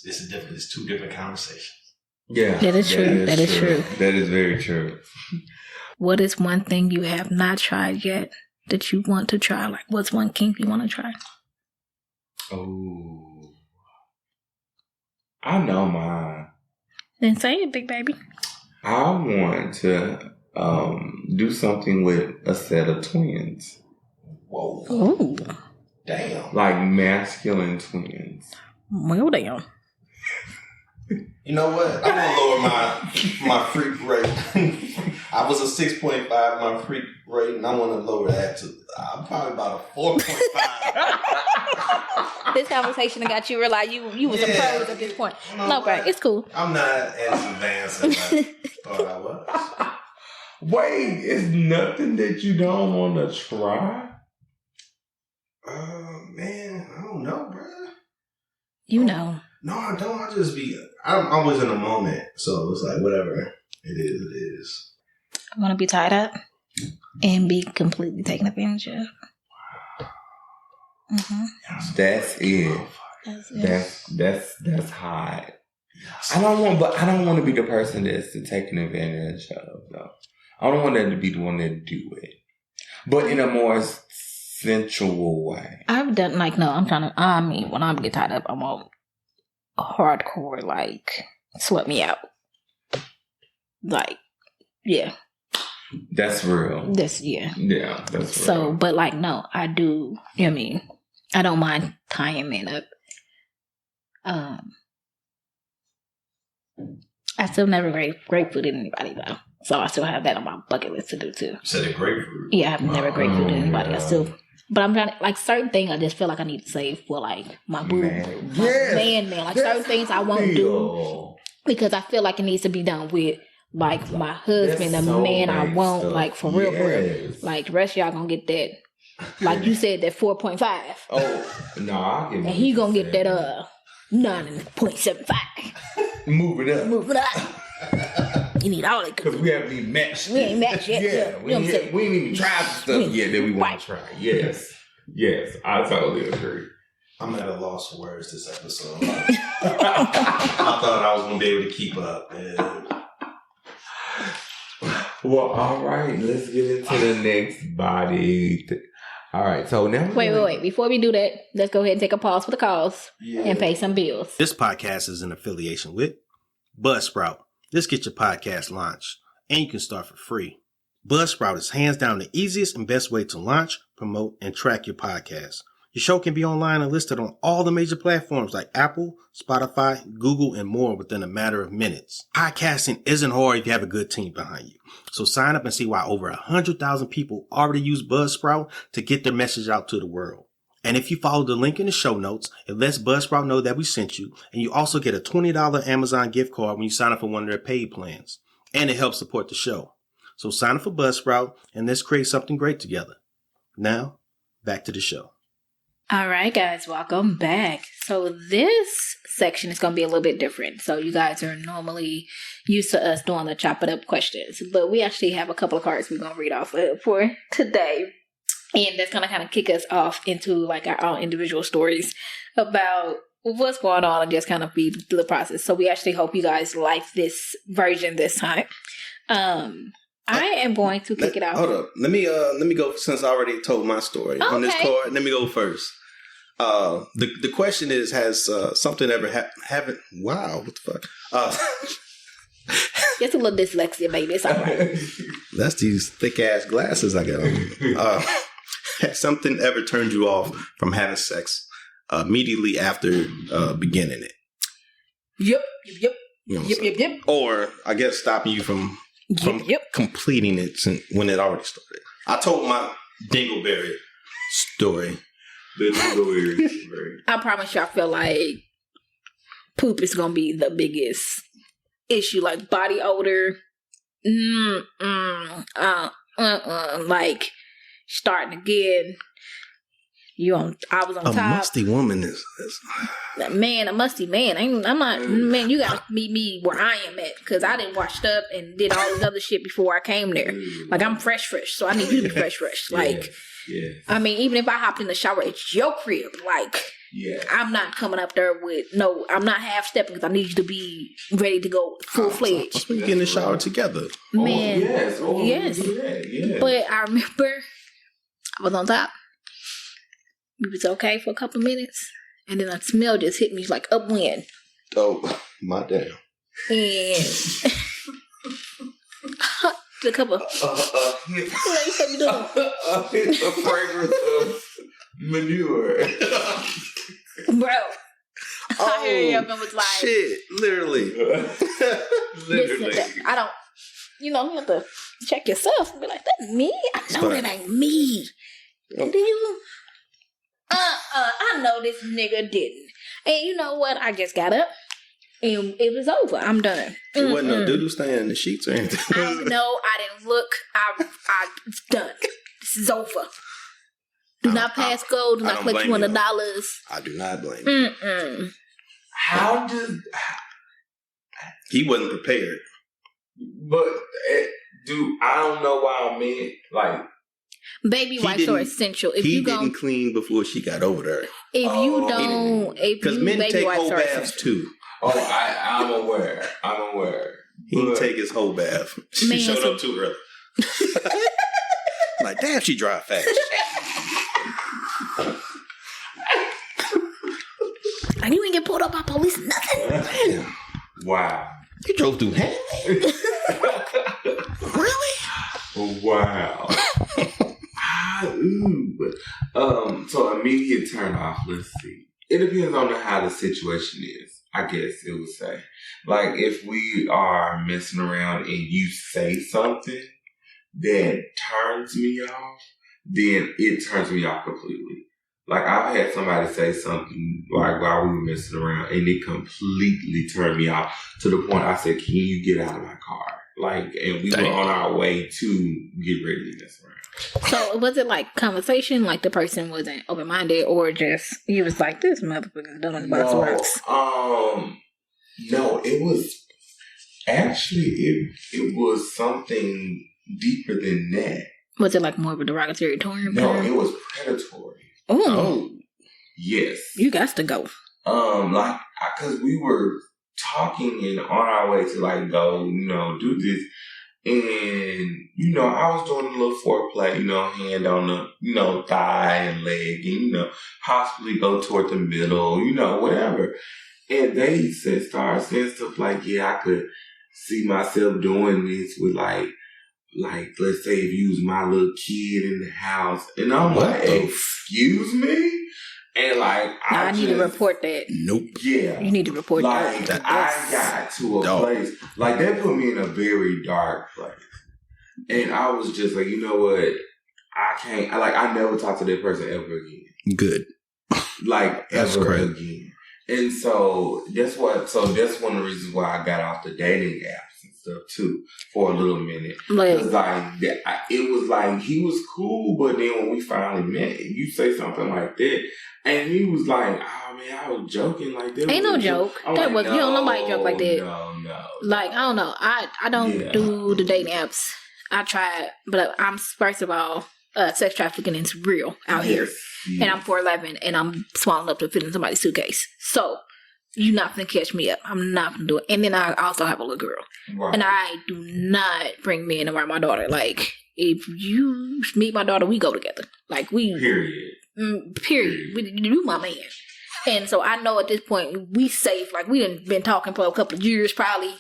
This is different. It's 2 different conversations. Yeah. That is true. That is true. That is very true. What is one thing you have not tried yet that you want to try? Like, what's one kink you want to try? Oh. I know mine. Then say it, big baby. I want to do something with a set of twins. Whoa. Ooh. Damn. Like masculine twins. Well, damn. You know what? I'm gonna lower my freak rate. I was a 6.5 my freak rate, and I want to lower that to I'm probably about a 4.5. This conversation got you realize you was a pro at this point. No, bro, it's cool. I'm not as advanced as I thought I was. Wait, it's nothing that you don't want to try? Man, I don't know, bro. You know. No, I don't. I'm always in the moment. So it's like, whatever. It is. I want to be tied up and be completely taken advantage of. Mm-hmm. That's it. That's hot. I don't want to be the person that's taken advantage of, though. I don't want that to be the one that do it. But in a more sensual way. I've done, like, no, when I get tied up, I'm all hardcore, like, sweat me out. Like, yeah. That's real. Yeah, that's real. So, but, like, no, I do, you know what I mean? I don't mind tying men up. I still never grapefruited anybody, though. So I still have that on my bucket list to do, too. You said a grapefruit? Yeah, I've never grapefruited anybody. Yeah. But I'm trying to, like, certain things I just feel like I need to save for, like, my boo. Man. Like, certain things I won't do because I feel like it needs to be done with, like, my husband, the man I want, stuff. Like, for real, for real. Like, the rest of y'all gonna get that, like you said, that 4.5. Oh, no, I'll give you. And he gonna get that, 9.75. Move it up. You need all that. Because we haven't even matched. We ain't matched yet. Yeah, we ain't even tried the stuff yet that we want to try. Yes, I totally agree. I'm at a loss for words this episode. I thought I was going to be able to keep up. Man. Well, all right. Let's get into the next body. All right. So now... Wait. Before we do that, let's go ahead and take a pause for the calls and pay some bills. This podcast is in affiliation with Buzzsprout. Let's get your podcast launched, and you can start for free. Buzzsprout is hands down the easiest and best way to launch, promote, and track your podcast. Your show can be online and listed on all the major platforms like Apple, Spotify, Google, and more within a matter of minutes. Podcasting isn't hard if you have a good team behind you. So sign up and see why over 100,000 people already use Buzzsprout to get their message out to the world. And if you follow the link in the show notes, it lets Buzzsprout know that we sent you, and you also get a $20 Amazon gift card when you sign up for one of their paid plans. And it helps support the show. So sign up for Buzzsprout, and let's create something great together. Now, back to the show. All right, guys, welcome back. So this section is going to be a little bit different. So you guys are normally used to us doing the chop it up questions, but we actually have a couple of cards we're going to read off of for today. And that's going to kind of kick us off into like our own individual stories about what's going on and just kind of be through the process. So we actually hope you guys like this version this time. I am going to kick it off. Hold up. Let me go since I already told my story on this card. Let me go first. The question is, has something ever happened? Wow, what the fuck? Just a little dyslexia, baby. It's all right. That's these thick ass glasses I got on. Has something ever turned you off from having sex immediately after beginning it? Yep. You know yep. Or I guess stopping you from completing it when it already started. I told my dingleberry story. The dingleberry story. I promise you, I feel like poop is gonna be the biggest issue. Like body odor, like starting again. I was on top. A musty woman is man, a musty man. I'm not, man, you gotta meet me where I am at, because I didn't washed up and did all this other shit before I came there. Like, I'm fresh, so I need you to be fresh. Like, I mean, even if I hopped in the shower, it's your crib. Like, I'm not coming up there with, I'm not half stepping, because I need you to be ready to go full fledged. We get in the shower together. Man, yes. But I remember I was on top. It was okay for a couple minutes, and then a smell just hit me like upwind. Oh, my damn. And The cup of. It's a fragrance of manure. Bro. I hear you and was like, shit, literally. Listen, I don't, you have to check yourself and be like, that's me? I know that ain't me. And then you, I know this nigga didn't. And you know what? I just got up and it was over. I'm done. It wasn't no doodle stain in the sheets or anything. No, I didn't look. It's done. This is over. Do not pass go. Do not collect $200. I do not blame you. How did... He wasn't prepared. But, I don't know why I meant, like... Baby wipes are essential. If he you didn't clean before she got over there. If you don't... Because men take whole baths, too. Oh, I'm aware. He didn't take his whole bath. She showed up too early. Like, damn, she dry fast. And you ain't get pulled up by police, nothing. Damn. Wow. You drove through Hanley? Really? Wow. So immediate turn off, let's see. It depends on how the situation is, I guess it would say. Like, if we are messing around and you say something that turns me off, then it turns me off completely. Like, I've had somebody say something, like, while we were messing around, and it completely turned me off to the point I said, can you get out of my car? Like, and we were on our way to get ready to mess around. So, was it like conversation, like the person wasn't open-minded, or just, you was like, this motherfucker don't know the box works? No, it was, actually, it was something deeper than that. Was it like more of a derogatory term? No, it was predatory. Oh. Yes. You got to go. Because we were talking and on our way to, like, go, do this. And, I was doing a little foreplay, hand on the, thigh and leg, and, possibly go toward the middle, whatever. And they started saying stuff like, yeah, I could see myself doing this with, like, let's say if you was my little kid in the house. And I'm like, excuse me? And like, I need to report that. Nope. Yeah. You need to report that. I got to a place, like, that put me in a very dark place. And I was just like, you know what? I can't, I never talk to that person ever again. Good. Like, ever again. And so that's one of the reasons why I got off the dating apps and stuff too for a little minute. Because it was like he was cool, but then when we finally met, you say something like that, and he was like, "Oh man, I was joking like that." Ain't no joke. That was nobody joke like that. No. Like, I don't know. I don't do the dating apps. I tried, but I'm first of all, sex trafficking is real out here. And I'm 4'11", and I'm small enough to fit in somebody's suitcase. So, you're not going to catch me up. I'm not going to do it. And then I also have a little girl. Right. And I do not bring men around my daughter. Like, if you meet my daughter, we go together. Like, we... Period. You my man. And so, I know at this point, we safe. Like, we done been talking for a couple of years, probably.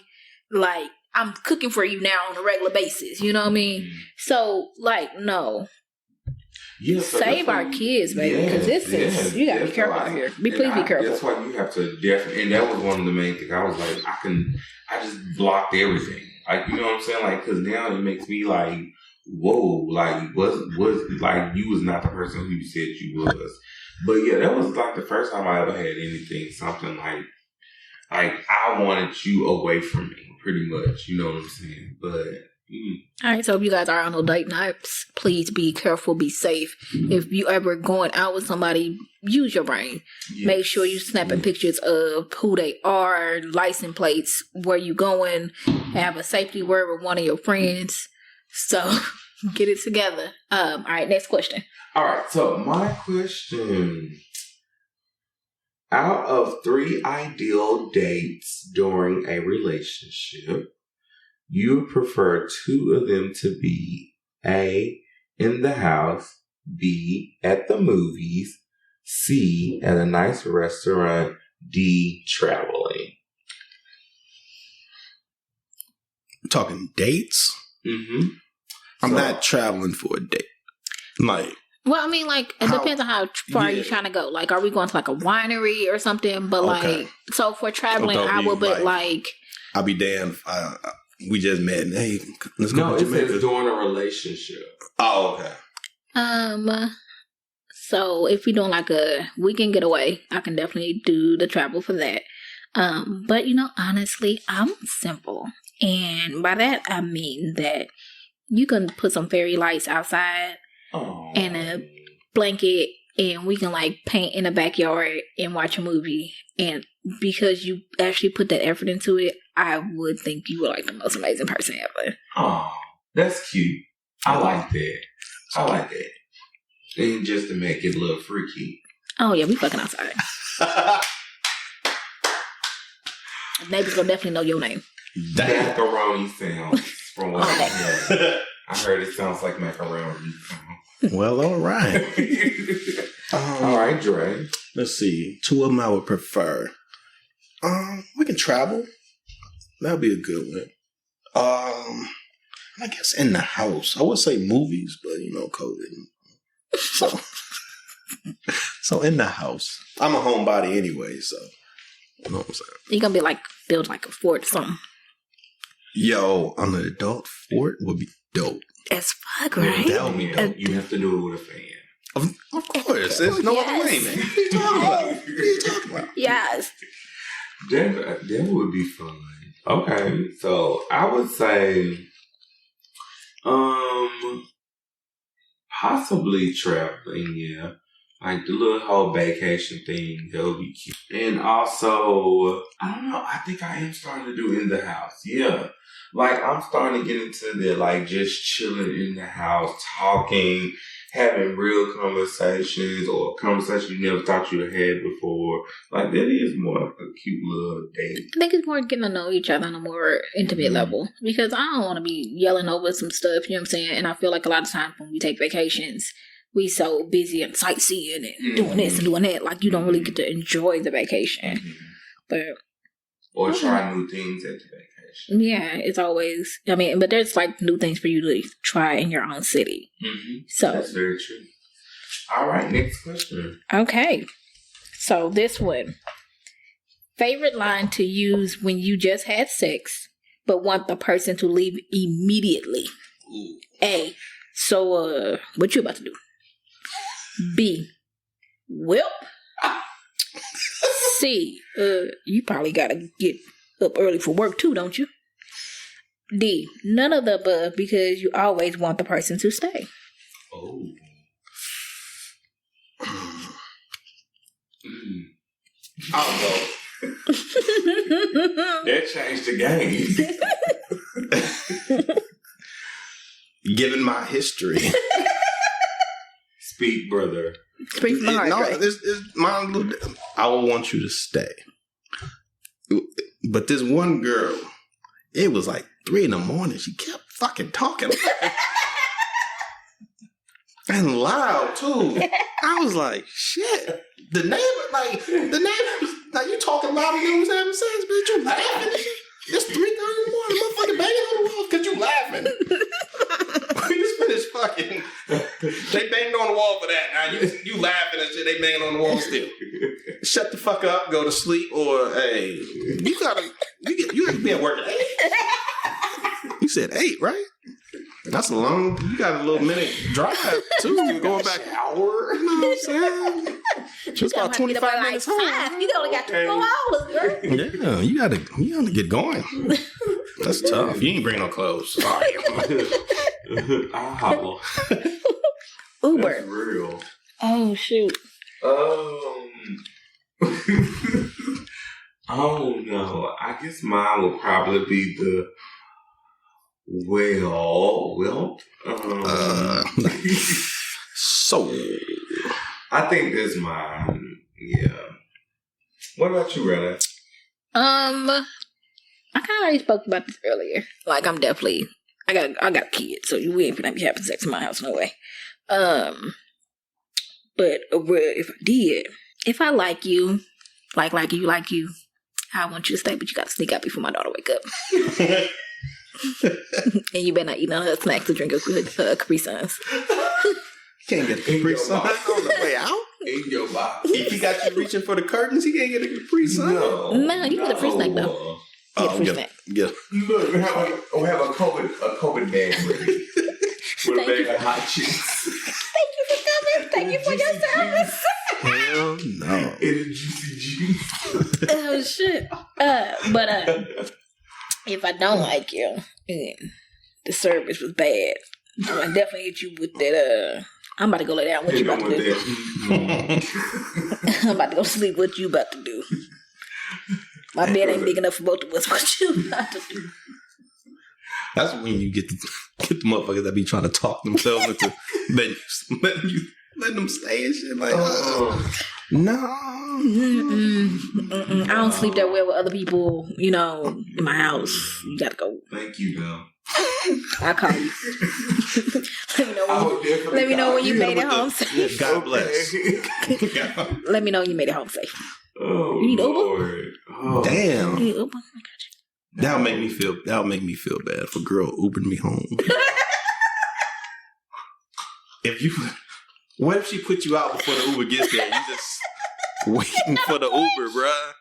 Like, I'm cooking for you now on a regular basis. You know what I mean? So, like, no. Yeah, so save our kids, baby, because you gotta be careful out here. Please be careful. That's why you have to definitely, and that was one of the main things. I was like, I just blocked everything. Like, you know what I'm saying? Like, because now it makes me like, whoa, like, was like, you was not the person who you said you was. But yeah, that was like the first time I ever had anything, something like I wanted you away from me, pretty much. You know what I'm saying? But. All right, so if you guys are on those date nights, please be careful, be safe. If you ever going out with somebody, use your brain. Yes. Make sure you snapping pictures of who they are, license plates, where you going, have a safety word with one of your friends. So get it together. All right, next question. All right, so my question: out of 3 ideal dates during a relationship, you would prefer 2 of them to be A, in the house, B, at the movies, C, at a nice restaurant, D, traveling. Talking dates? Mm-hmm. I'm not traveling for a date. Like, well, I mean, like, it depends on how far you're trying to go. Like, are we going to like a winery or something? But like, so for traveling, I will be like, I'll be damned. We just met. Hey, let's go. No, it says during a relationship. Oh, okay. So if we're doing like a weekend getaway, I can definitely do the travel for that. But honestly, I'm simple. And by that, I mean that you can put some fairy lights outside and a blanket, and we can like paint in the backyard and watch a movie. And because you actually put that effort into it, I would think you were like the most amazing person ever. Oh, that's cute. I like that. And just to make it look freaky. Oh yeah, we fucking outside. Neighbors will definitely know your name. Macaroni sounds from what I heard. I heard it sounds like macaroni. Well, all right. All right, Dre. Let's see. 2 of them I would prefer. We can travel. That'll be a good one. I guess in the house. I would say movies, but COVID. So in the house. I'm a homebody anyway, so you know what I'm saying. You're gonna be like build like a fort or something. Yo, on an adult fort would be dope. As fuck, right? That would be dope. You have to do it with a fan. Of course. There's no other way, man. What are you talking about? Yes. That would be fun. Okay, so I would say possibly traveling, yeah. Like the little whole vacation thing, that would be cute. And also, I don't know, I think I am starting to do in the house, yeah. Like I'm starting to get into the like just chilling in the house, talking, having real conversations or conversations you never thought you had before. Like that is more of a cute little date. I think it's more getting to know each other on a more intimate level, because I don't want to be yelling over some stuff, you know what I'm saying? And I feel like a lot of times when we take vacations, we so busy and sightseeing and doing this and doing that, like you don't really get to enjoy the vacation. Or try new things at the vacation. Yeah, it's always, but there's like new things for you to try in your own city. So that's very true. All right, next question. Okay. So this one. Favorite line to use when you just had sex, but want the person to leave immediately. Ooh. A, so what you about to do? B, well. C, you probably gotta get up early for work too, don't you? D, none of the above, because you always want the person to stay. Oh. I'll go. That changed the game. Given my history. Speak, brother. Speak from the heart, right? I will want you to stay. But this one girl, it was like 3 a.m. She kept fucking talking. And loud, too. I was like, shit. The neighbors, like, you talking loud and you was having sex, bitch. You laughing and shit. It's 3:30 in the morning. Motherfucking banging on the wall because you laughing. We just finished fucking. They banged on the wall for that. Now you laughing and shit. They banging on the wall still. Shut the fuck up. Go to sleep. Or hey, you gotta be at work at 8. You said 8, right? That's a long. You got a little minute drive too. Going back hour. You know what I'm saying? Just about 25 minutes home. You only got 2 more hours, girl. Yeah, you gotta get going. That's tough. You ain't bring no clothes. Sorry. I'll hobble. Uber. That's real. Oh shoot. Oh no. I guess mine would probably be the well. So I think that's mine. Yeah. What about you, Rella? I kind of already spoke about this earlier. Like, I'm definitely, I got kids, so we ain't gonna be having sex in my house, no way. But if I did, if I like you, like you, I want you to stay, but you gotta sneak out before my daughter wake up. And you better not eat none of her snacks or drink a good Capri Suns. He can't get a Capri Sun on the way out. In your box. If he got you reaching for the curtains, he can't get a Capri Sun. No, you get a free snack though. Get a free snack. Yeah. Look, we have a COVID bag ready. With a bag of hot cheeks. Thank you for coming. Thank you for your service. Hell no. In a juicy juice. Oh shit. But if I don't like you, and the service was bad, I definitely hit you with that. I'm about to go lay down. What you about to do? I'm about to go sleep. What you about to do? My bed ain't big enough for both of us. What you about to do? That's when you get the motherfuckers that be trying to talk themselves into letting them stay and shit. Like, no. I don't sleep that well with other people, in my house. You gotta go. Thank you, though. I'll call you. Let me know when you made it home safe. God bless. Let me know when you made it home safe. Oh, You need Uber? Lord. Oh. Damn. You need Uber? I got you. That'll make me feel bad if a girl Ubered me home. What if she put you out before the Uber gets there? You just waiting for the Uber, bruh.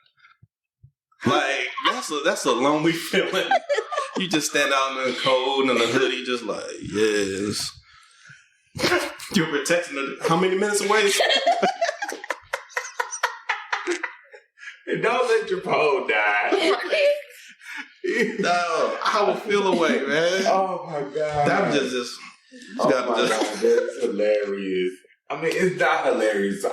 Like, that's a lonely feeling. You just stand out in the cold and the hoodie, just like, yes. You're protecting her. How many minutes away? And don't let your pole die. No, I will feel away, man. Oh my God. That was just God, that's hilarious. I mean, it's not hilarious.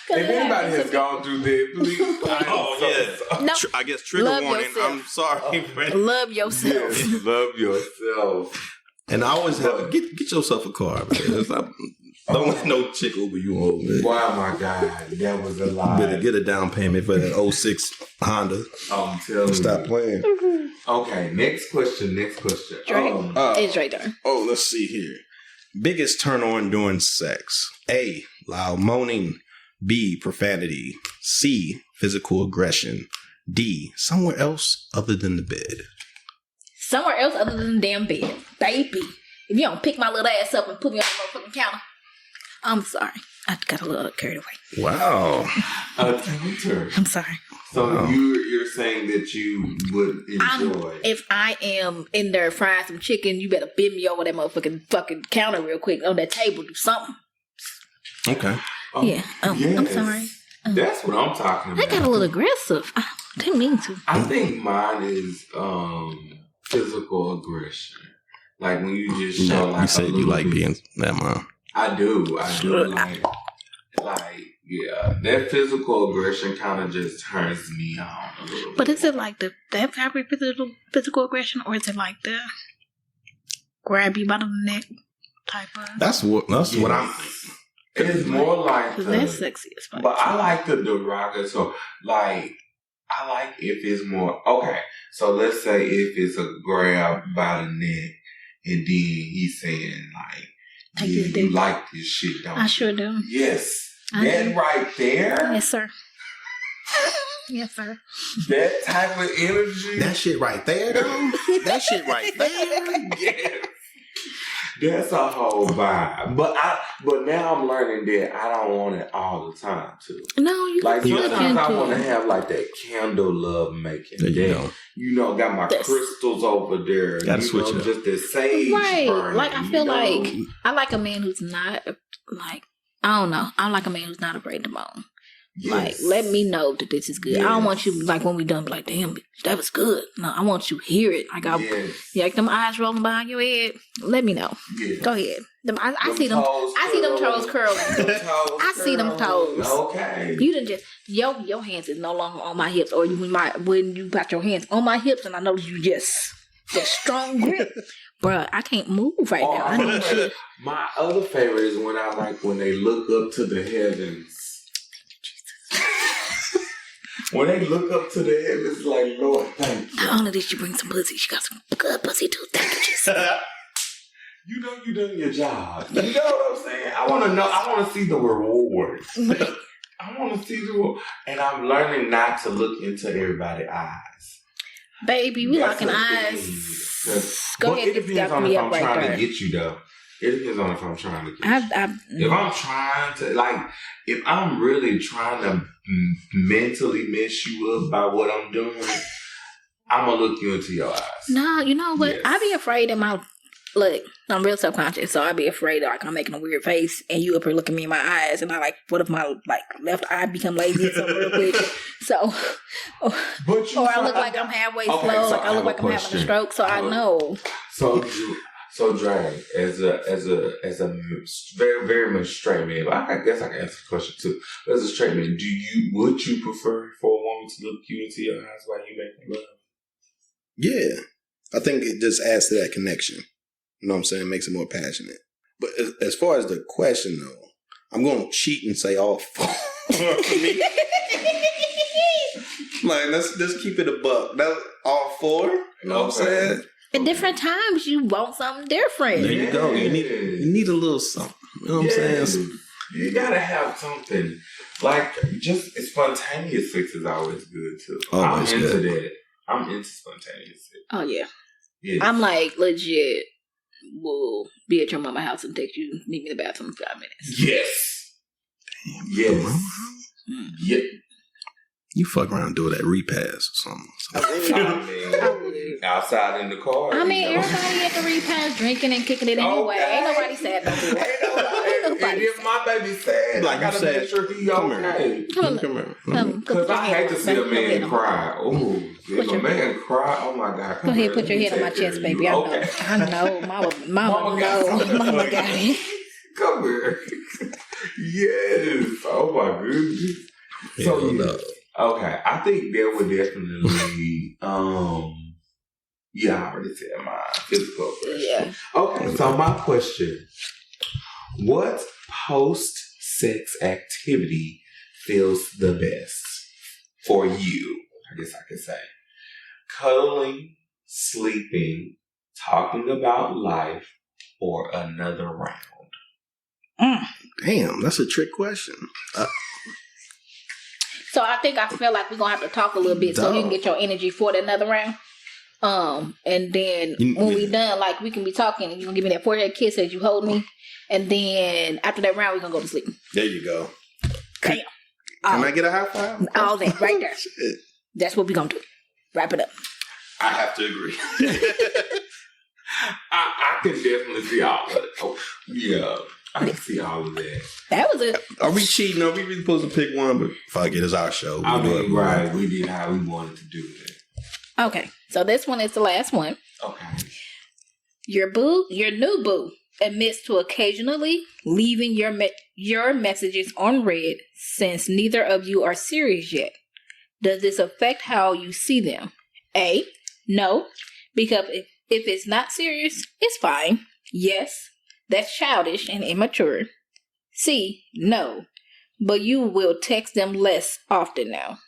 If anybody has gone through this, please. No. I guess trigger Love warning. yourself. I'm sorry, friend. Love yourself. Yes, love yourself. And I always have get yourself a car, man. Don't let no chick Uber you home, man. Wow, my God, that was a lie. Better get a down payment for that 06 Honda. I'm telling you. Stop playing. Okay, next question. Drake. It's right there. Oh, let's see here. Biggest turn on during sex. A, loud moaning. B, profanity. C, physical aggression. D, somewhere else other than the bed. Somewhere else other than the damn bed. Baby. If you don't pick my little ass up and put me on the motherfucking counter. I'm sorry. I got a little carried away. Wow. I'm sorry. So you're saying that you would enjoy. If I am in there frying some chicken, you better bend me over that motherfucking fucking counter real quick on that table. Do something. Okay. Yeah. Yes. I'm sorry. That's what I'm talking about. I got a little aggressive. I didn't mean to. I think mine is physical aggression. Like when you just show like you said you like being that mom. I do. Like, yeah, that physical aggression kind of just turns me on a little bit. But is it like that type of physical aggression, or is it like the grab you by the neck type of? That's what I'm thinking. It's more like because that's sexy as fuck. But I like the derogatory. Like, I like if it's more okay. So let's say if it's a grab by the neck, and then he's saying like, "Yeah, you like this shit, don't you?" I sure do. Yes, I that do. right there. Yes, sir. Yes, sir. That type of energy. That shit right there, though. That shit right there. Yes. That's a whole vibe. But now I'm learning that I don't want it all the time too. No, you like can sometimes I want to have like that candle love making. There you go. Got my crystals over there. Gotta switch it up. Just the sage. Right. burning, Like I feel like I like a man who's not like I don't know. I like a man who's not afraid to moan. Yes. Like, let me know that this is good. Yes. I don't want you, like, when we done, be like, damn, bitch, that was good. No, I want you to hear it. Like, like them eyes rolling behind your head. Let me know. Yes. Go ahead. I see them. I see them toes curling. I see them toes. Okay. You done just your hands is no longer on my hips, or when you got your hands on my hips, and I know you just that strong grip, bruh. I can't move right now. I need you. My other favorite is when they look up to the heavens. When they look up to the heavens, like, Lord, thank you. Not only did she bring some pussy, she got some good pussy too. Thank you, Jesus. You know you done your job. You know what I'm saying? I want to know. I want to see the reward. I want to see the reward. And I'm learning not to look into everybody's eyes. Baby, we That's locking the eyes. thing. Go But ahead it and depends on me if up I'm right trying there. to get you, though. It depends on if I'm trying to get you. Mm. If I'm trying to, like, if I'm really trying to mentally mess you up by what I'm doing, I'm going to look you into your eyes. No, you know what? Yes. I be afraid that look, I'm real self-conscious, so I be afraid that, like, I'm making a weird face and you up here looking me in my eyes and I like, what if my like left eye become lazy or something real quick? So, or I look like I'm halfway slow, so like I look like I'm having a stroke, so I know. So Dre, as a very, very much straight man, I guess I can answer the question too. As a straight man, would you prefer for a woman to look you into your eyes while you make love? Yeah. I think it just adds to that connection. You know what I'm saying? It makes it more passionate. But as far as the question, though, I'm going to cheat and say all four for me. Like, let's just keep it a buck. That's all four. You know what I'm saying? At different times, you want something different. There you go. You need a little something. You know what I'm saying? You gotta have something. Like, just spontaneous sex is always good, too. Always I'm into good. that. I'm into spontaneous sex. Oh, yeah. Yes. I'm like, legit, will be at your mama's house and text you, meet me in the bathroom in 5 minutes. Yes. Yes. Yeah. You fuck around and do that repass or something. I mean, outside in the car. I mean, everybody at the repass drinking and kicking it anyway. Okay. Ain't nobody sad about it. And if my baby sad, Like I gotta you said, make sure he come okay. Come here. Because I hate to see a man cry. Oh, if a man cry, oh my God. Go ahead, put your head on my chest, baby. Okay. I know. Mama know. Mama got it. Come here. Yes. Oh my goodness. So, yeah. Okay, I think there would definitely, I already said my physical question. Yeah. Okay, so my question, what post-sex activity feels the best for you? I guess I could say. Cuddling, sleeping, talking about life, or another round? Damn, that's a trick question. So I feel like we're gonna have to talk a little bit so you can get your energy for another round. And then when we done, like, we can be talking and you gonna give me that forehead kiss as you hold me. And then after that round, we're gonna go to sleep. There you go. Bam. Can I get a high five? All that right there. Shit. That's what we're gonna do. Wrap it up. I have to agree. I can definitely see all of it. Oh, yeah. I can see all of that. That was it. Are we cheating? Are we really supposed to pick one? But fuck it, it's our show. I mean, right. We did how we wanted to do it. Okay. So this one is the last one. Okay. Your new boo admits to occasionally leaving your messages unread since neither of you are serious yet. Does this affect how you see them? A, no, because if it's not serious, it's fine. Yes, that's childish and immature. C, no, but you will text them less often now.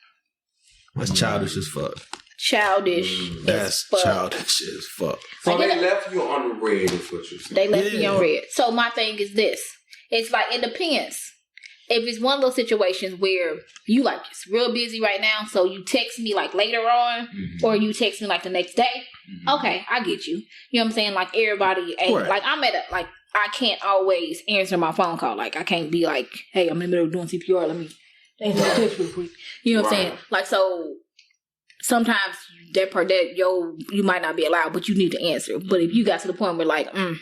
That's childish as fuck. Childish That's as fuck. childish as fuck. So they left you on the red is what you're saying. They left me on red. So my thing is this. It's like, it depends. If it's one of those situations where you like just real busy right now, so you text me like later on, or you text me like the next day, okay, I get you. You know what I'm saying? Like, everybody ain't, like, I'm at a, like, I can't always answer my phone call. Like, I can't be like, hey, I'm in the middle of doing CPR, let me answer the text real quick. You know what I'm saying? Like, so sometimes you might not be allowed, but you need to answer. But if you got to the point where like, I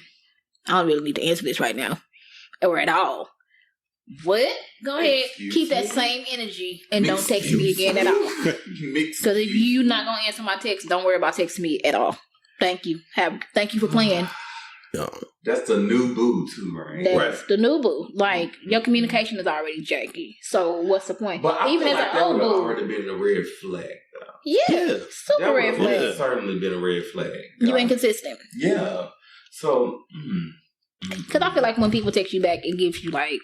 don't really need to answer this right now, or at all. What? Go ahead. Keep that same energy and don't text me again at all. Because if you're not going to answer my text, don't worry about texting me at all. Thank you. Thank you for playing. No. That's the new boo too, right? That's the new boo. Like, your communication is already janky. So what's the point? But I even feel as like an that old would have boo. already been a red flag, though. Yeah. Super That red would flag. have certainly been a red flag. You inconsistent. Yeah. So, Because I feel like when people text you back, it gives you like,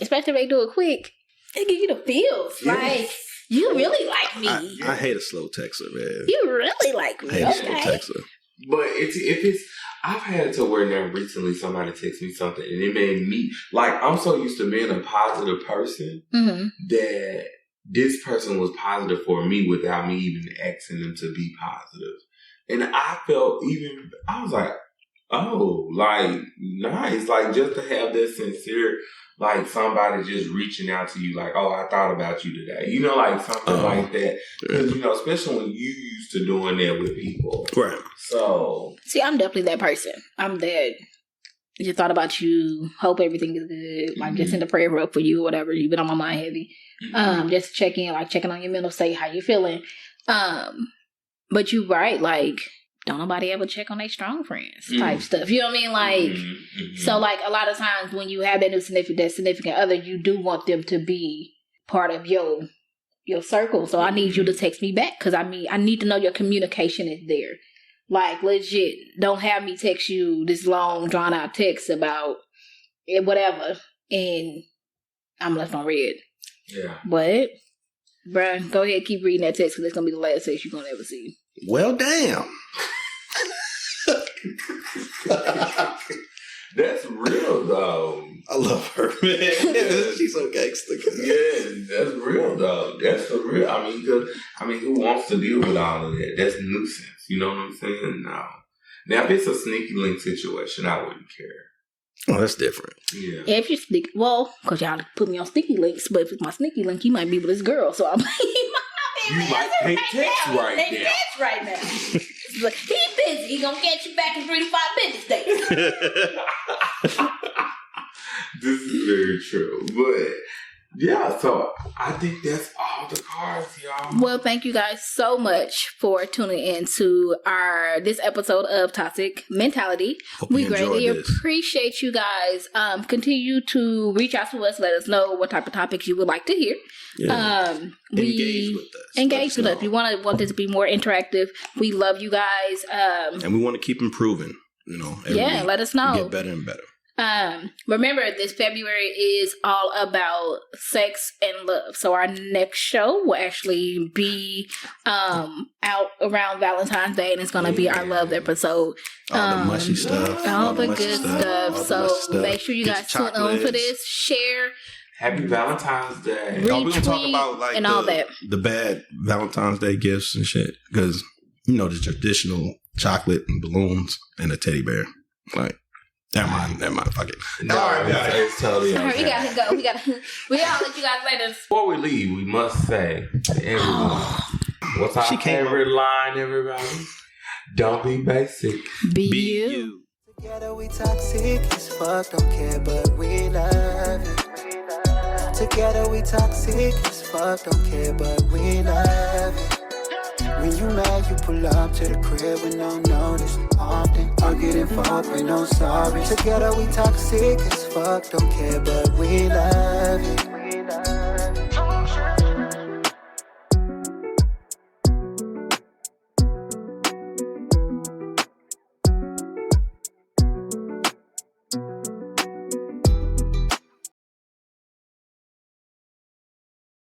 especially if they do it quick, it gives you the feels. Yes. Like, you really like me. I hate a slow texter, man. You really like me. I hate a slow texter. but if it's, I've had to where now recently somebody texted me something and it made me, like, I'm so used to being a positive person that this person was positive for me without me even asking them to be positive. And I felt I was like, oh, like, nice. Like, just to have that sincere, like, somebody just reaching out to you, like, oh, I thought about you today. You know, like, something like that. Because, you know, especially when you used to doing that with people. Right. So. See, I'm definitely that person. I'm that. Just thought about you. Hope everything is good. Like, just send a prayer up for you or whatever. You've been on my mind heavy. Just checking on your mental state, how you feeling. But you right, like, don't nobody ever check on their strong friends type stuff. You know what I mean? Like, so like a lot of times when you have that significant other, you do want them to be part of your circle. So I need you to text me back because I need to know your communication is there. Like, legit, don't have me text you this long drawn out text about it, whatever, and I'm left on red. Yeah. But, bruh, go ahead, keep reading that text because it's gonna be the last text you're gonna ever see. Well, damn. That's real though. I love her, man. She's so gangster. Yeah, that's real though. That's the real. I mean, who wants to deal with all of that? That's nuisance. You know what I'm saying? No. Now, if it's a sneaky link situation, I wouldn't care. Oh, that's different. Yeah. If you're sneaky, well, because y'all put me on sneaky links, but if it's my sneaky link, he might be with this girl, so I'm like, you might pay text right now. But he busy. He gonna get you back in 3 to 5 business days. This is very true, but yeah. So I think that's all the cards, y'all. Well, thank you guys so much for tuning in to this episode of Toxic Mentality. We greatly appreciate you guys. Continue to reach out to us. Let us know what type of topics you would like to hear. Yeah. Engage with us. We want this to be more interactive. We love you guys. And we want to keep improving. You know. Week. Let us know. Get better and better. Remember, this February is all about sex and love. So our next show will actually be out around Valentine's Day, and it's going to be our love episode. All the mushy stuff. All the good stuff. So make sure you guys tune in for this. Share. Happy Valentine's Day. We're going to talk about like and all that. The bad Valentine's Day gifts and shit. Because, you know, the traditional chocolate and balloons and a teddy bear. Like, Never mind. Fuck it. No, it's totally okay. We gotta go. We gotta let you guys later. Before we leave, we must say to everyone, what's our favorite line, everybody? Don't be basic. Be you. Together we toxic as fuck, don't care, but we love it. Together we toxic as fuck, don't care, but we love it. When you mad, you pull up to the crib with no notice. Often argue and fuck with no sorry. Together we toxic as fuck, don't care, but we love it.